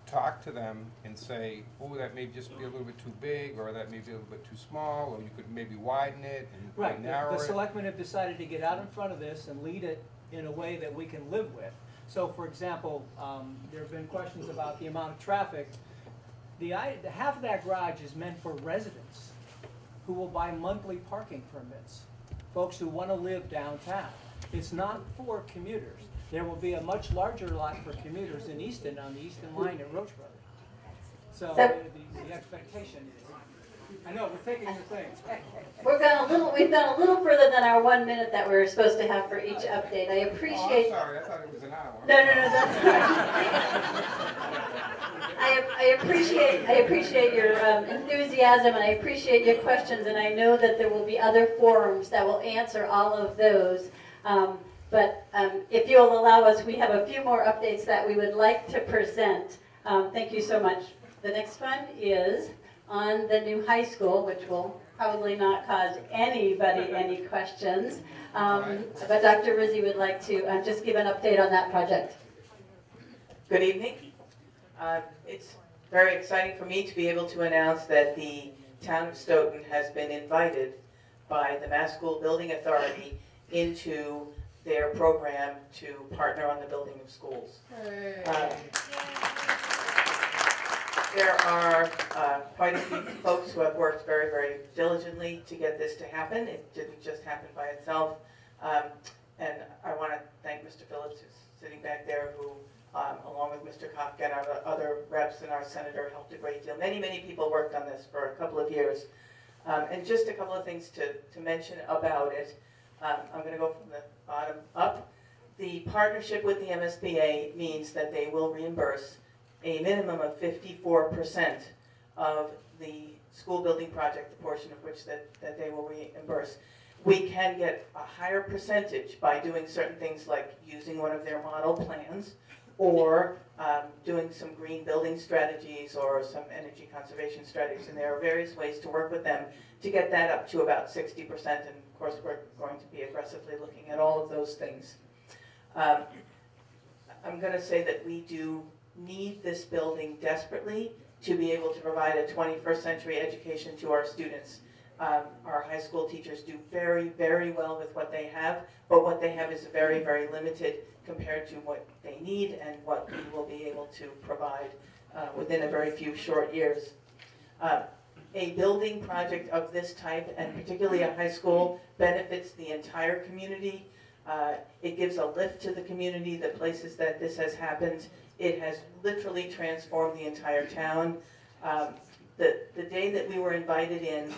talk to them and say, oh, that may just be a little bit too big, or that may be a little bit too small, or you could maybe widen it and Right, narrow it. the selectmen have decided to get out in front of this and lead it in a way that we can live with. So, for example, there have been questions about the amount of traffic. Half of that garage is meant for residents who will buy monthly parking permits, folks who want to live downtown. It's not for commuters. There will be a much larger lot for commuters in Easton, on the Easton line at Roach Brothers. So the expectation is, I know, we're taking the thing. We've gone a little further than our 1 minute that we were supposed to have for each update. I appreciate. Oh, I'm sorry, I thought it was an hour. No, that's fine. I appreciate your enthusiasm and I appreciate your questions and I know that there will be other forums that will answer all of those. But if you'll allow us, we have a few more updates that we would like to present. Thank you so much. The next one is on the new high school, which will probably not cause anybody any questions. But Dr. Rizzi would like to just give an update on that project. Good evening. It's very exciting for me to be able to announce that the town of Stoughton has been invited by the Mass School Building Authority into their program to partner on the building of schools. There are quite a few folks who have worked very, very diligently to get this to happen. It didn't just happen by itself. And I want to thank Mr. Phillips, who's sitting back there, who, along with Mr. Kopka and our other reps and our senator, helped a great deal. Many, many people worked on this for a couple of years. And just a couple of things to mention about it. I'm going to go from the bottom up. The partnership with the MSBA means that they will reimburse a minimum of 54% of the school building project, the portion of which that they will reimburse. We can get a higher percentage by doing certain things like using one of their model plans, or doing some green building strategies or some energy conservation strategies. And there are various ways to work with them to get that up to about 60%. And of course, we're going to be aggressively looking at all of those things. I'm going to say that we do need this building desperately to be able to provide a 21st century education to our students. Our high school teachers do very, very well with what they have, but what they have is very, very limited compared to what they need and what we will be able to provide within a very few short years. A building project of this type, and particularly a high school, benefits the entire community. It gives a lift to the community, the places that this has happened. It has literally transformed the entire town. The day that we were invited in,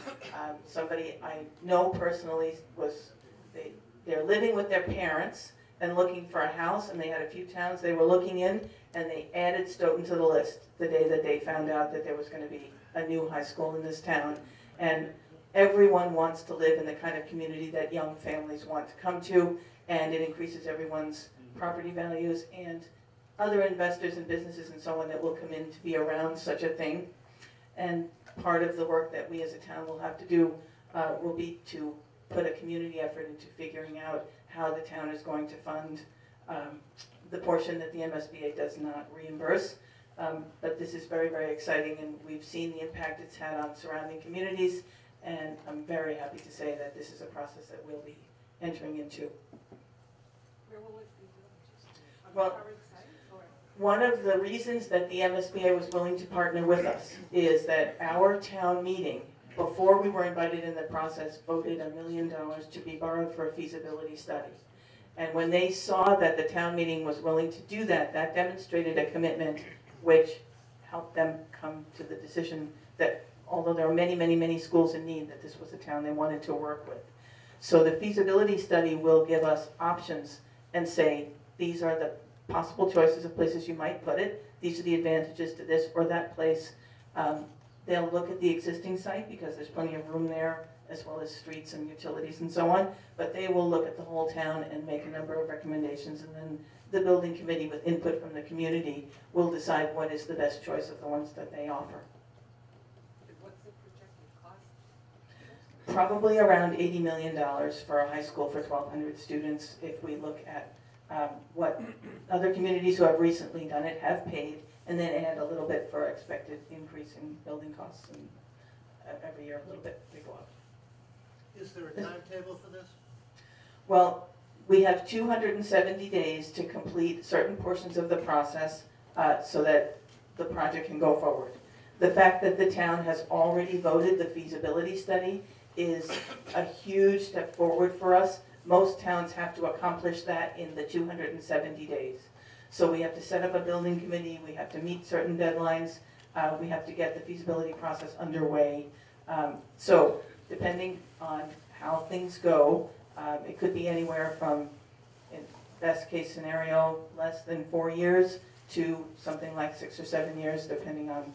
somebody I know personally they're living with their parents and looking for a house, and they had a few towns they were looking in, and they added Stoughton to the list the day that they found out that there was going to be a new high school in this town. And everyone wants to live in the kind of community that young families want to come to, and it increases everyone's property values, and other investors and businesses and so on that will come in to be around such a thing. And part of the work that we as a town will have to do will be to put a community effort into figuring out how the town is going to fund the portion that the MSBA does not reimburse. But this is very, very exciting, and we've seen the impact it's had on surrounding communities, and I'm very happy to say that this is a process that we'll be entering into. Where will it be built? Well, one of the reasons that the MSBA was willing to partner with us is that our town meeting, before we were invited in the process, voted $1 million to be borrowed for a feasibility study. And when they saw that the town meeting was willing to do that, that demonstrated a commitment which helped them come to the decision that although there are many, many, many schools in need, that this was a town they wanted to work with. So the feasibility study will give us options and say, these are the possible choices of places you might put it. These are the advantages to this or that place. They'll look at the existing site because there's plenty of room there, as well as streets and utilities and so on. But they will look at the whole town and make a number of recommendations, and then the building committee, with input from the community, will decide what is the best choice of the ones that they offer. What's the projected cost? Probably around $80 million for a high school for 1,200 students if we look at what other communities who have recently done it have paid, and then add a little bit for expected increase in building costs, and every year a little bit they go up. Is there a timetable for this? Well, we have 270 days to complete certain portions of the process so that the project can go forward. The fact that the town has already voted the feasibility study is a huge step forward for us. Most towns have to accomplish that in the 270 days. So we have to set up a building committee, we have to meet certain deadlines, we have to get the feasibility process underway. So depending on how things go, it could be anywhere from, in best case scenario, less than 4 years to something like 6 or 7 years, depending on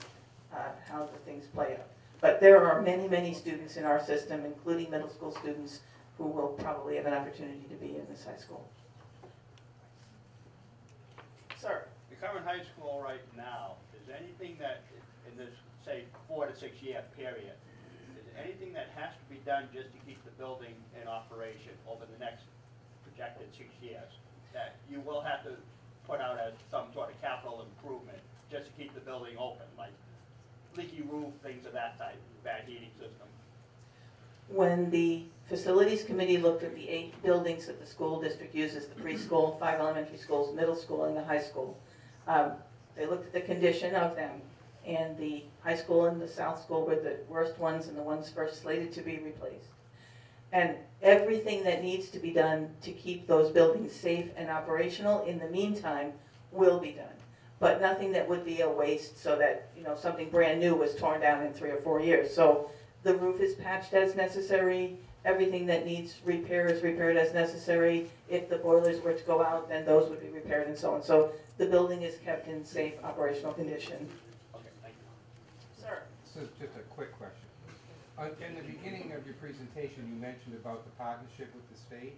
how the things play out. But there are many, many students in our system, including middle school students, who will probably have an opportunity to be in this high school. Sir? The current high school right now, is anything that, in this, say, 4 to 6 year period, is there anything that has to be done just to keep the building in operation over the next projected 6 years, that you will have to put out as some sort of capital improvement just to keep the building open, like leaky roof, things of that type, bad heating system? When the facilities committee looked at the 8 buildings that the school district uses, the preschool, 5 elementary schools, middle school, and the high school, they looked at the condition of them, and the high school and the south school were the worst ones and the ones first slated to be replaced. And everything that needs to be done to keep those buildings safe and operational in the meantime will be done. But nothing that would be a waste so that, you know, something brand new was torn down in 3 or 4 years. So the roof is patched as necessary. everything that needs repair is repaired as necessary. If the boilers were to go out, then those would be repaired and so on. So the building is kept in safe operational condition. Okay, thank you. Sir? So just a quick question. In the beginning of your presentation, you mentioned about the partnership with the state,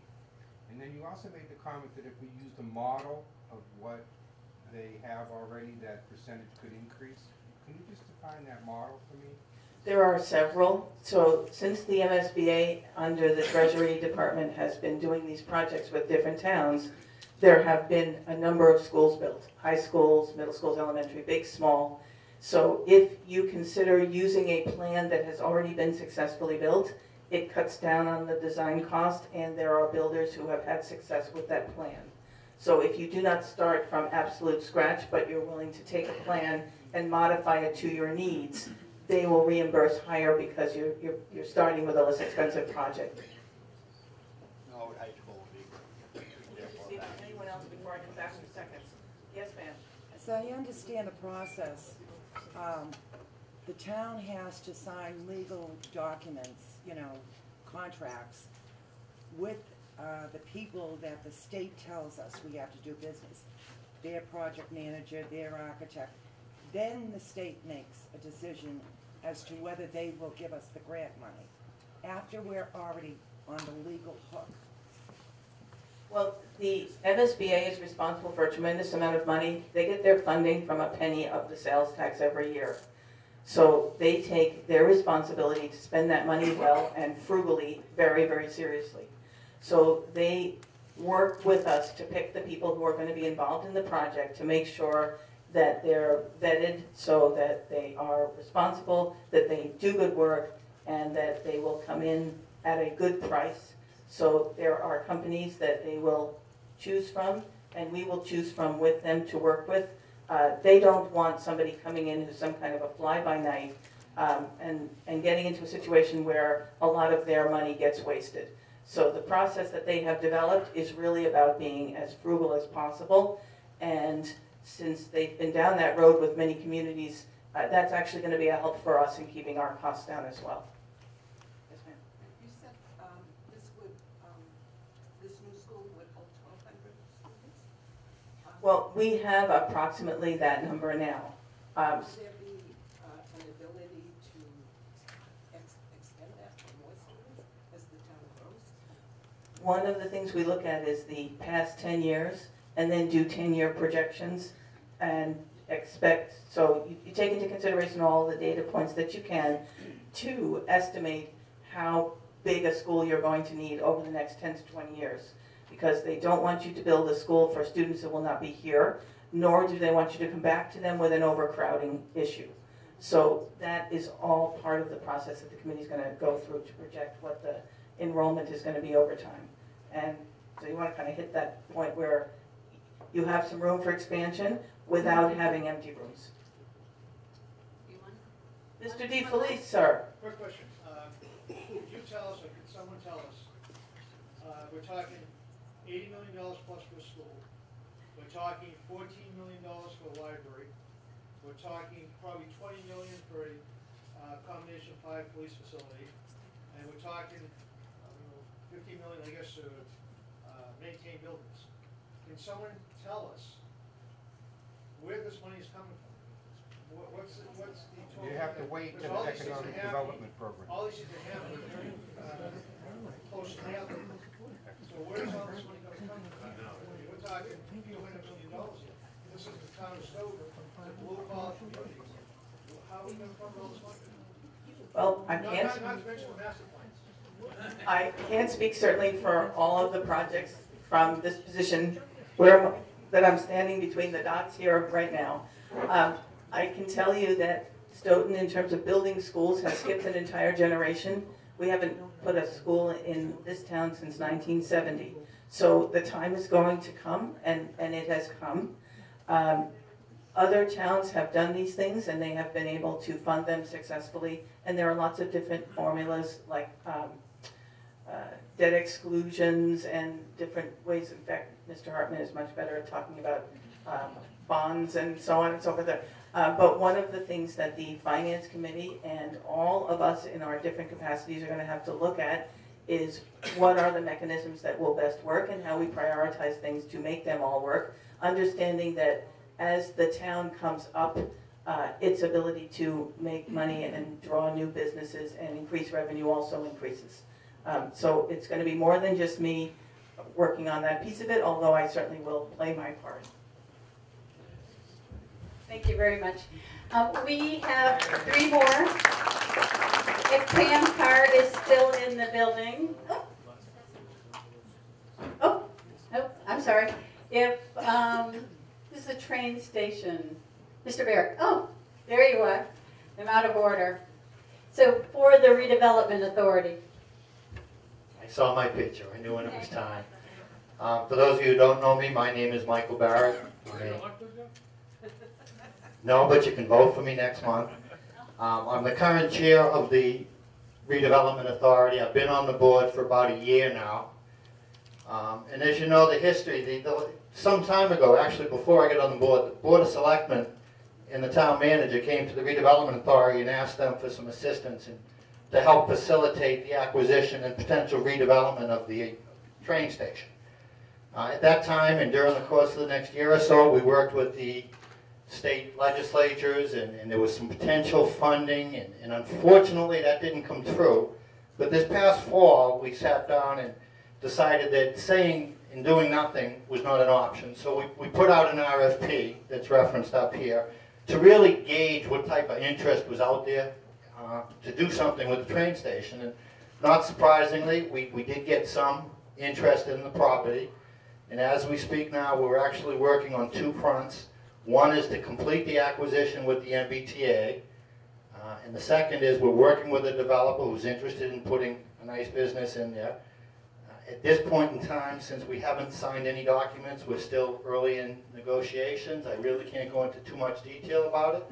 and then you also made the comment that if we used a model of what they have already, that percentage could increase. Can you just define that model for me? There are several. So since the MSBA under the Treasury Department has been doing these projects with different towns, there have been a number of schools built, high schools, middle schools, elementary, big, small. So if you consider using a plan that has already been successfully built, it cuts down on the design cost, and there are builders who have had success with that plan. So if you do not start from absolute scratch, but you're willing to take a plan and modify it to your needs, they will reimburse higher because you're starting with a less expensive project. No, high school would be. Anyone else before I get back in seconds? Yes, ma'am. So I understand the process. The town has to sign legal documents, you know, contracts with the people that the state tells us we have to do business. Their project manager, their architect. Then the state makes a decision as to whether they will give us the grant money, after we're already on the legal hook. Well, the MSBA is responsible for a tremendous amount of money. They get their funding from a penny of the sales tax every year. So they take their responsibility to spend that money well and frugally very, very seriously. So they work with us to pick the people who are going to be involved in the project to make sure that they're vetted so that they are responsible, that they do good work, and that they will come in at a good price. So there are companies that they will choose from, and we will choose from with them to work with. They don't want somebody coming in who's some kind of a fly-by-night and getting into a situation where a lot of their money gets wasted. So the process that they have developed is really about being as frugal as possible, and since they've been down that road with many communities, that's actually going to be a help for us in keeping our costs down as well. Yes, ma'am. You said this new school would hold 1,200 students? Well, we have approximately that number now. Would there be an ability to extend that for more students as the town grows? One of the things we look at is the past 10 years and then do 10-year projections and expect, so you take into consideration all the data points that you can to estimate how big a school you're going to need over the next 10 to 20 years. Because they don't want you to build a school for students that will not be here, nor do they want you to come back to them with an overcrowding issue. So that is all part of the process that the committee is going to go through to project what the enrollment is going to be over time. And so you want to kind of hit that point where you have some room for expansion without having empty rooms. Mr. DeFelice, sir. Quick question. Could you tell us, or could someone tell us, we're talking $80 million plus for a school. We're talking $14 million for a library. We're talking probably $20 million for a combination of 5 police facility. And we're talking $50 million, I guess, to maintain buildings. Can someone tell us where this money is coming from? What's the total? You have to wait to the economic development program. All these things are happening very close together. So where is all this money coming from? We're talking $200 million here. This is the town of Stoughton, the blue collar community. How are we going to fund all this money? Well, I can't. Not to mention the master plans. I can't speak certainly for all of the projects from this position that I'm standing between the dots here right now. I can tell you that Stoughton, in terms of building schools, has skipped an entire generation. We haven't put a school in this town since 1970. So the time is going to come, and it has come. Other towns have done these things, and they have been able to fund them successfully. And there are lots of different formulas, like debt exclusions and different ways. In fact, Mr. Hartman is much better at talking about bonds and so on and so forth. But one of the things that the Finance Committee and all of us in our different capacities are going to have to look at is what are the mechanisms that will best work and how we prioritize things to make them all work, understanding that as the town comes up, its ability to make money and draw new businesses and increase revenue also increases. So it's going to be more than just me working on that piece of it, although I certainly will play my part. Thank you very much. We have 3 more. If Pam Card is still in the building. Oh, I'm sorry. If this is a train station. Mr. Barrett. Oh, there you are. I'm out of order. So for the Redevelopment Authority. I saw my picture. I knew when it was time. For those of you who don't know me, my name is Michael Barrett. No, but you can vote for me next month. I'm the current chair of the Redevelopment Authority. I've been on the board for about a year now. And as you know, the history, some time ago, actually before I got on the Board of Selectmen and the town manager came to the Redevelopment Authority and asked them for some assistance to help facilitate the acquisition and potential redevelopment of the train station. At that time and during the course of the next year or so, we worked with the state legislatures and there was some potential funding and unfortunately that didn't come through. But this past fall, we sat down and decided that saying and doing nothing was not an option. So we put out an RFP that's referenced up here to really gauge what type of interest was out there to do something with the train station. And not surprisingly, we did get some interest in the property. And as we speak now, we're actually working on 2 fronts. One is to complete the acquisition with the MBTA. And the second is we're working with a developer who's interested in putting a nice business in there. At this point in time, since we haven't signed any documents, we're still early in negotiations. I really can't go into too much detail about it.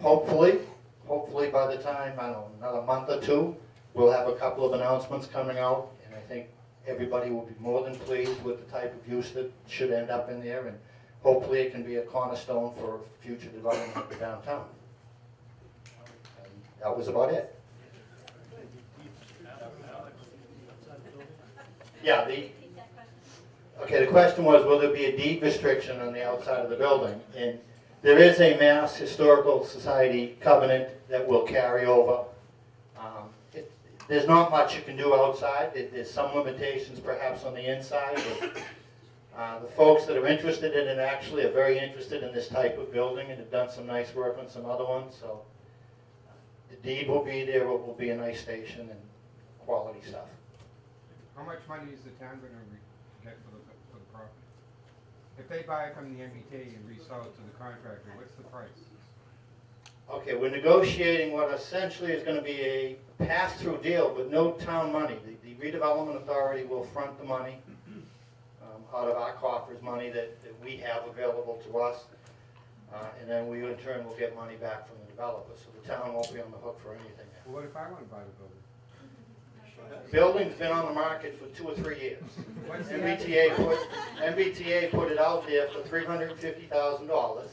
Hopefully by the time, I don't know, another month or 2, we'll have a couple of announcements coming out, and I think everybody will be more than pleased with the type of use that should end up in there, and hopefully it can be a cornerstone for future development of the downtown. And that was about it. Yeah, the question was, will there be a deed restriction on the outside of the building? And there is a Mass Historical Society covenant that will carry over. There's not much you can do outside. There's some limitations perhaps on the inside. But, the folks that are interested in it actually are very interested in this type of building and have done some nice work on some other ones. So the deed will be there. It will be a nice station and quality stuff. How much money is the town going to get for the property? If they buy it from the MBTA and resell it to the contractor, what's the price? Okay, we're negotiating what essentially is going to be a pass-through deal, but no town money. The Redevelopment Authority will front the money out of our coffers, money that we have available to us, and then we in turn will get money back from the developer. So the town won't be on the hook for anything. Well, what if I want to buy the building? The building's been on the market for 2 or 3 years. MBTA put it out there for $350,000.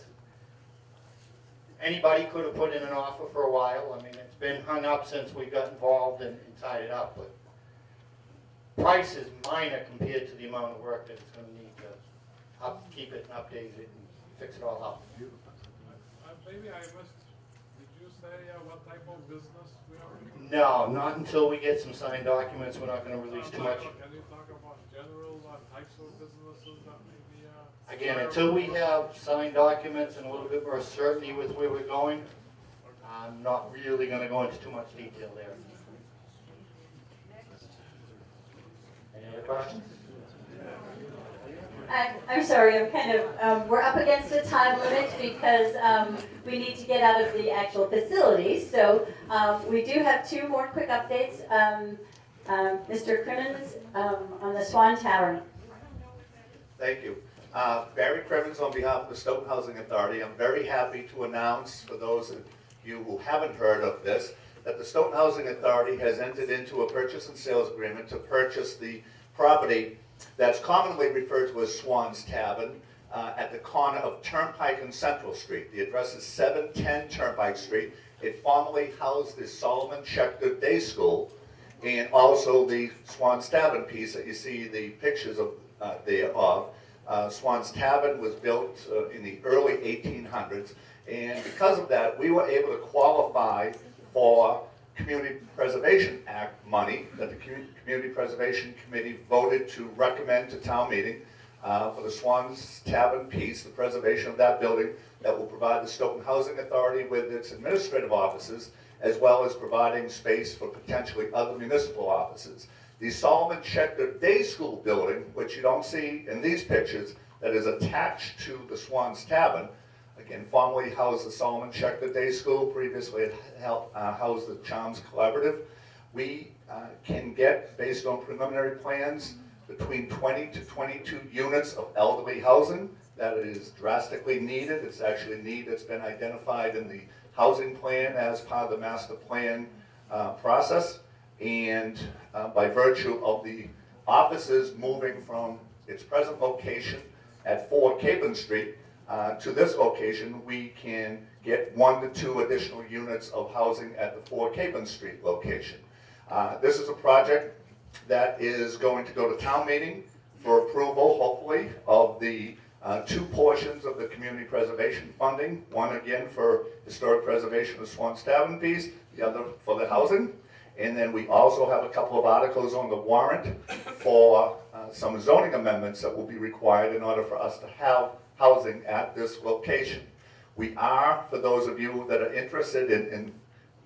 Anybody could have put in an offer for a while. I mean, it's been hung up since we got involved and tied it up. But price is minor compared to the amount of work that it's going to need to upkeep it and update it and fix it all up. Maybe I missed. Did you say what type of business we are in? No, not until we get some signed documents. We're not going to release too much. Can you talk about general types of businesses that may be? Again, until we have signed documents and a little bit more certainty with where we're going, I'm not really going to go into too much detail there. Any other questions? I'm sorry, I'm kind of, we're up against a time limit because we need to get out of the actual facilities. So we do have 2 more quick updates. Mr. Crimmins on the Swan Tavern. Thank you. Barry Crimmins on behalf of the Stoughton Housing Authority. I'm very happy to announce, for those of you who haven't heard of this, that the Stoughton Housing Authority has entered into a purchase and sales agreement to purchase the property that's commonly referred to as Swan's Tavern at the corner of Turnpike and Central Street. The address is 710 Turnpike Street. It formerly housed the Solomon Schechter Day School, and also the Swan's Tavern piece that you see the pictures of there of. Swan's Tavern was built in the early 1800s, and because of that, we were able to qualify for Community Preservation Act money that the Community Preservation Committee voted to recommend to town meeting for the Swan's Tavern piece, the preservation of that building that will provide the Stoughton Housing Authority with its administrative offices, as well as providing space for potentially other municipal offices. The Solomon Schechter Day School building, which you don't see in these pictures, that is attached to the Swan's Tavern, again, formerly housed the Solomon Schechter Day School, previously it housed the Charms Collaborative. We can get, based on preliminary plans, between 20 to 22 units of elderly housing. That is drastically needed. It's actually a need that's been identified in the housing plan as part of the master plan process. And by virtue of the offices moving from its present location at 4 Capon Street to this location, we can get 1 to 2 additional units of housing at the 4 Capon Street location. This is a project that is going to go to town meeting for approval, hopefully, of the 2 portions of the community preservation funding. One, again, for historic preservation of Swan's Tavern piece, the other for the housing. And then we also have a couple of articles on the warrant for some zoning amendments that will be required in order for us to have housing at this location. We are, for those of you that are interested in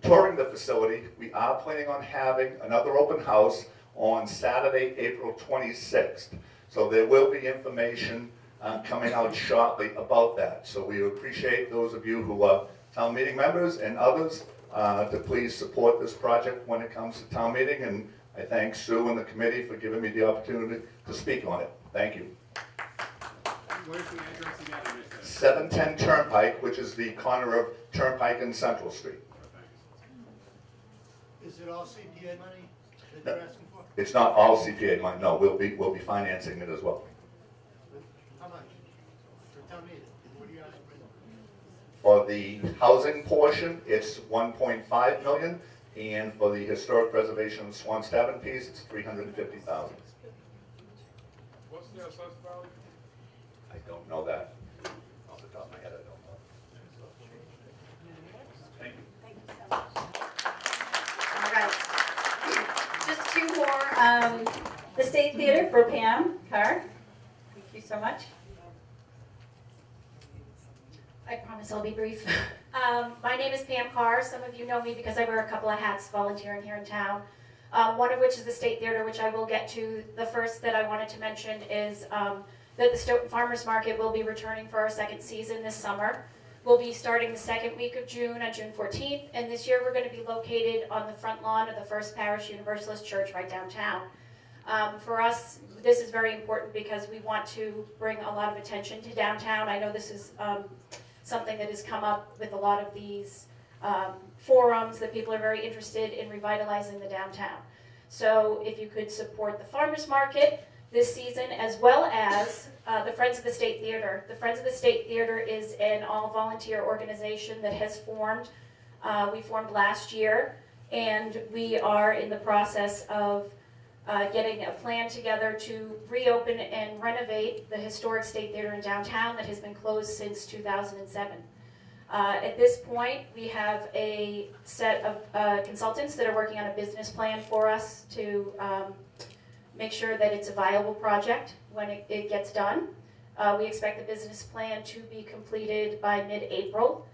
touring the facility, we are planning on having another open house on Saturday, April 26th. So there will be information coming out shortly about that. So we appreciate those of you who are town meeting members and others to please support this project when it comes to town meeting. And I thank Sue and the committee for giving me the opportunity to speak on it. Thank you. Where's the address again? 710 Turnpike, which is the corner of Turnpike and Central Street. Is it all CPA money that you're asking for? It's not all CPA money. No, we'll be financing it as well. How much? For town meeting? What do you asking For for? the housing portion, it's 1.5 million, and for the historic preservation of Swan's Tavern piece, it's 350,000. What's the assessed value? I don't know that. Off the top of my head, I don't know. Thank you. Thank you so much. All right. Just 2 more. The State Theater for Pam Carr. Thank you so much. I promise I'll be brief. My name is Pam Carr. Some of you know me because I wear a couple of hats volunteering here in town. One of which is the State Theater, which I will get to. The first that I wanted to mention is that the Stoughton Farmers Market will be returning for our 2nd season this summer. We'll be starting the 2nd week of June on June 14th, and this year we're going to be located on the front lawn of the First Parish Universalist Church right downtown. For us, this is very important because we want to bring a lot of attention to downtown. I know this is something that has come up with a lot of these forums that people are very interested in revitalizing the downtown. So if you could support the farmers market this season, as well as the Friends of the State Theater. The Friends of the State Theater is an all-volunteer organization that has formed. We formed last year, and we are in the process of getting a plan together to reopen and renovate the historic State Theater in downtown that has been closed since 2007. At this point, we have a set of consultants that are working on a business plan for us to make sure that it's a viable project when it gets done. We expect the business plan to be completed by mid-April.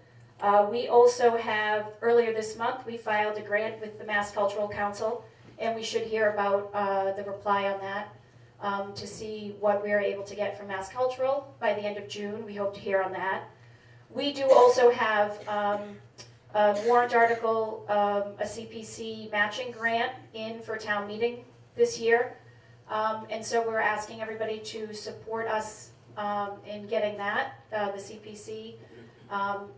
We also have, earlier this month, we filed a grant with the Mass Cultural Council, and we should hear about the reply on that to see what we are able to get from Mass Cultural by the end of June. We hope to hear on that. We do also have a warrant article, a CPC matching grant in for town meeting this year. And so we're asking everybody to support us in getting that. The CPC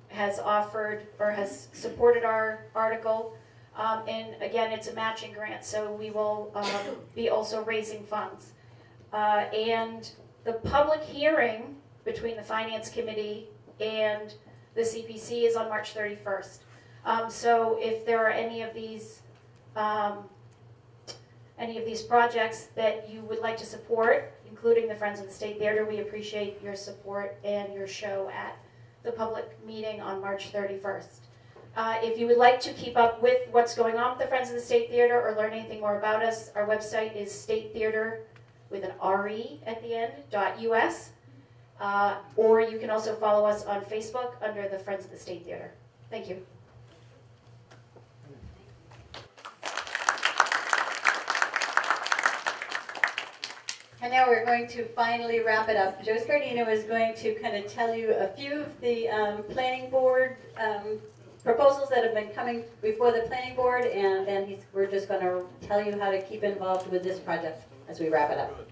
has offered or has supported our article. And again, it's a matching grant, so we will be also raising funds. And the public hearing between the Finance Committee and the CPC is on March 31st. So if there are any of these any of these projects that you would like to support, including the Friends of the State Theater, we appreciate your support and your show at the public meeting on March 31st. If you would like to keep up with what's going on with the Friends of the State Theater or learn anything more about us, our website is statetheater with an R-E at the end, .us. Or you can also follow us on Facebook under the Friends of the State Theater. Thank you. And now we're going to finally wrap it up. Joe Scardino is going to kind of tell you a few of the planning board proposals that have been coming before the planning board, and then we're just going to tell you how to keep involved with this project as we wrap it up.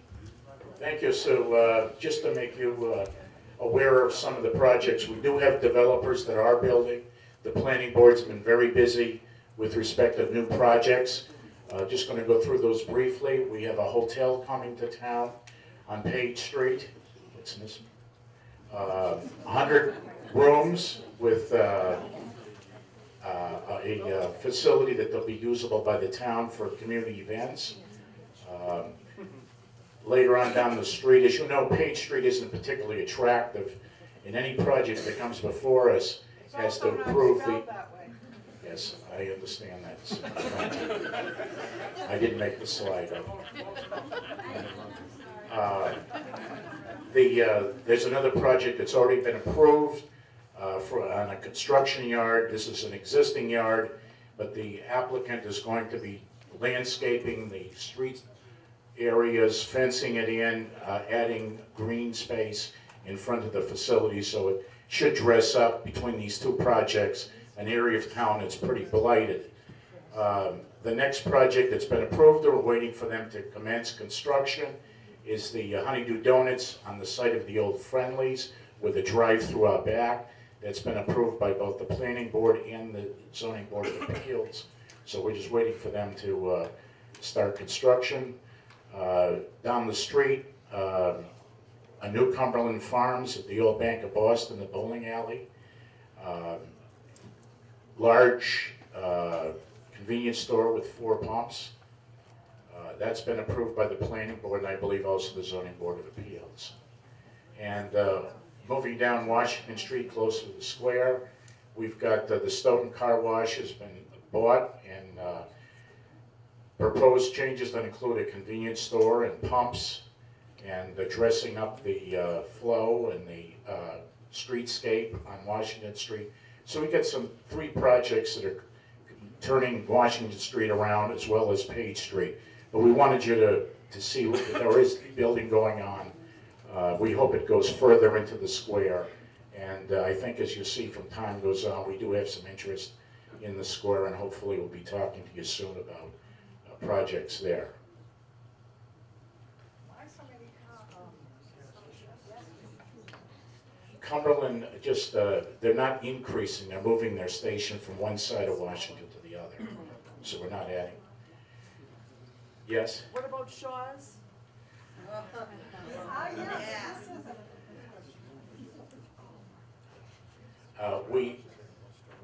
Thank you, Sue. Just to make you aware of some of the projects, we do have developers that are building. The planning board's been very busy with respect to new projects. Just going to go through those briefly. We have a hotel coming to town on Page Street. What's this? 100 rooms with a facility that will be usable by the town for community events. Later on down the street, as you know, Page Street isn't particularly attractive, and any project that comes before us has to approve the... Yes, I understand that. I didn't make the slide up. There's another project that's already been approved on a construction yard. This is an existing yard, but the applicant is going to be landscaping the street areas, fencing it in, adding green space in front of the facility, so it should dress up between these two projects an area of town that's pretty blighted. The next project that's been approved, we're waiting for them to commence construction, is the Honeydew Donuts on the site of the old Friendlies with a drive-through out back. That's been approved by both the Planning Board and the Zoning Board of Appeals. So we're just waiting for them to start construction. Down the street, a new Cumberland Farms at the old Bank of Boston, the bowling alley. Large convenience store with 4 pumps. That's been approved by the Planning Board and I believe also the Zoning Board of Appeals. And moving down Washington Street close to the square, we've got the Stoughton Car Wash has been bought, and proposed changes that include a convenience store and pumps and dressing up the flow and the streetscape on Washington Street. So we got 3 projects that are turning Washington Street around as well as Page Street. But we wanted you to see that there is building going on. We hope it goes further into the square. And I think as you see from time goes on, we do have some interest in the square, and hopefully we'll be talking to you soon about projects there. Cumberland, just, they're not increasing, they're moving their station from one side of Washington to the other. So we're not adding. Yes? What about Shaw's?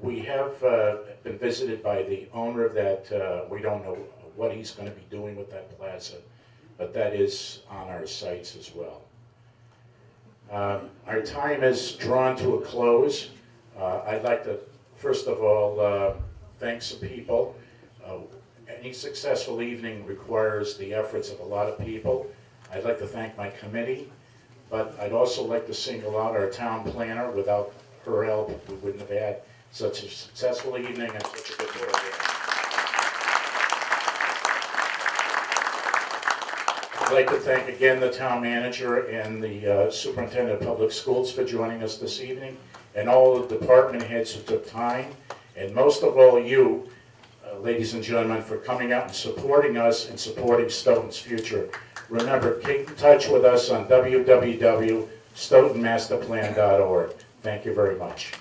We have been visited by the owner of that. We don't know what he's going to be doing with that plaza, but that is on our sites as well. Our time is drawn to a close. I'd like to, first of all, thank some people. Any successful evening requires the efforts of a lot of people. I'd like to thank my committee, but I'd also like to single out our town planner. Without her help, we wouldn't have had such a successful evening and such a good program. I'd like to thank again the town manager and the superintendent of public schools for joining us this evening, and all the department heads who took time, and most of all you, ladies and gentlemen, for coming out and supporting us and supporting Stoughton's future. Remember, keep in touch with us on www.stoughtonmasterplan.org. Thank you very much.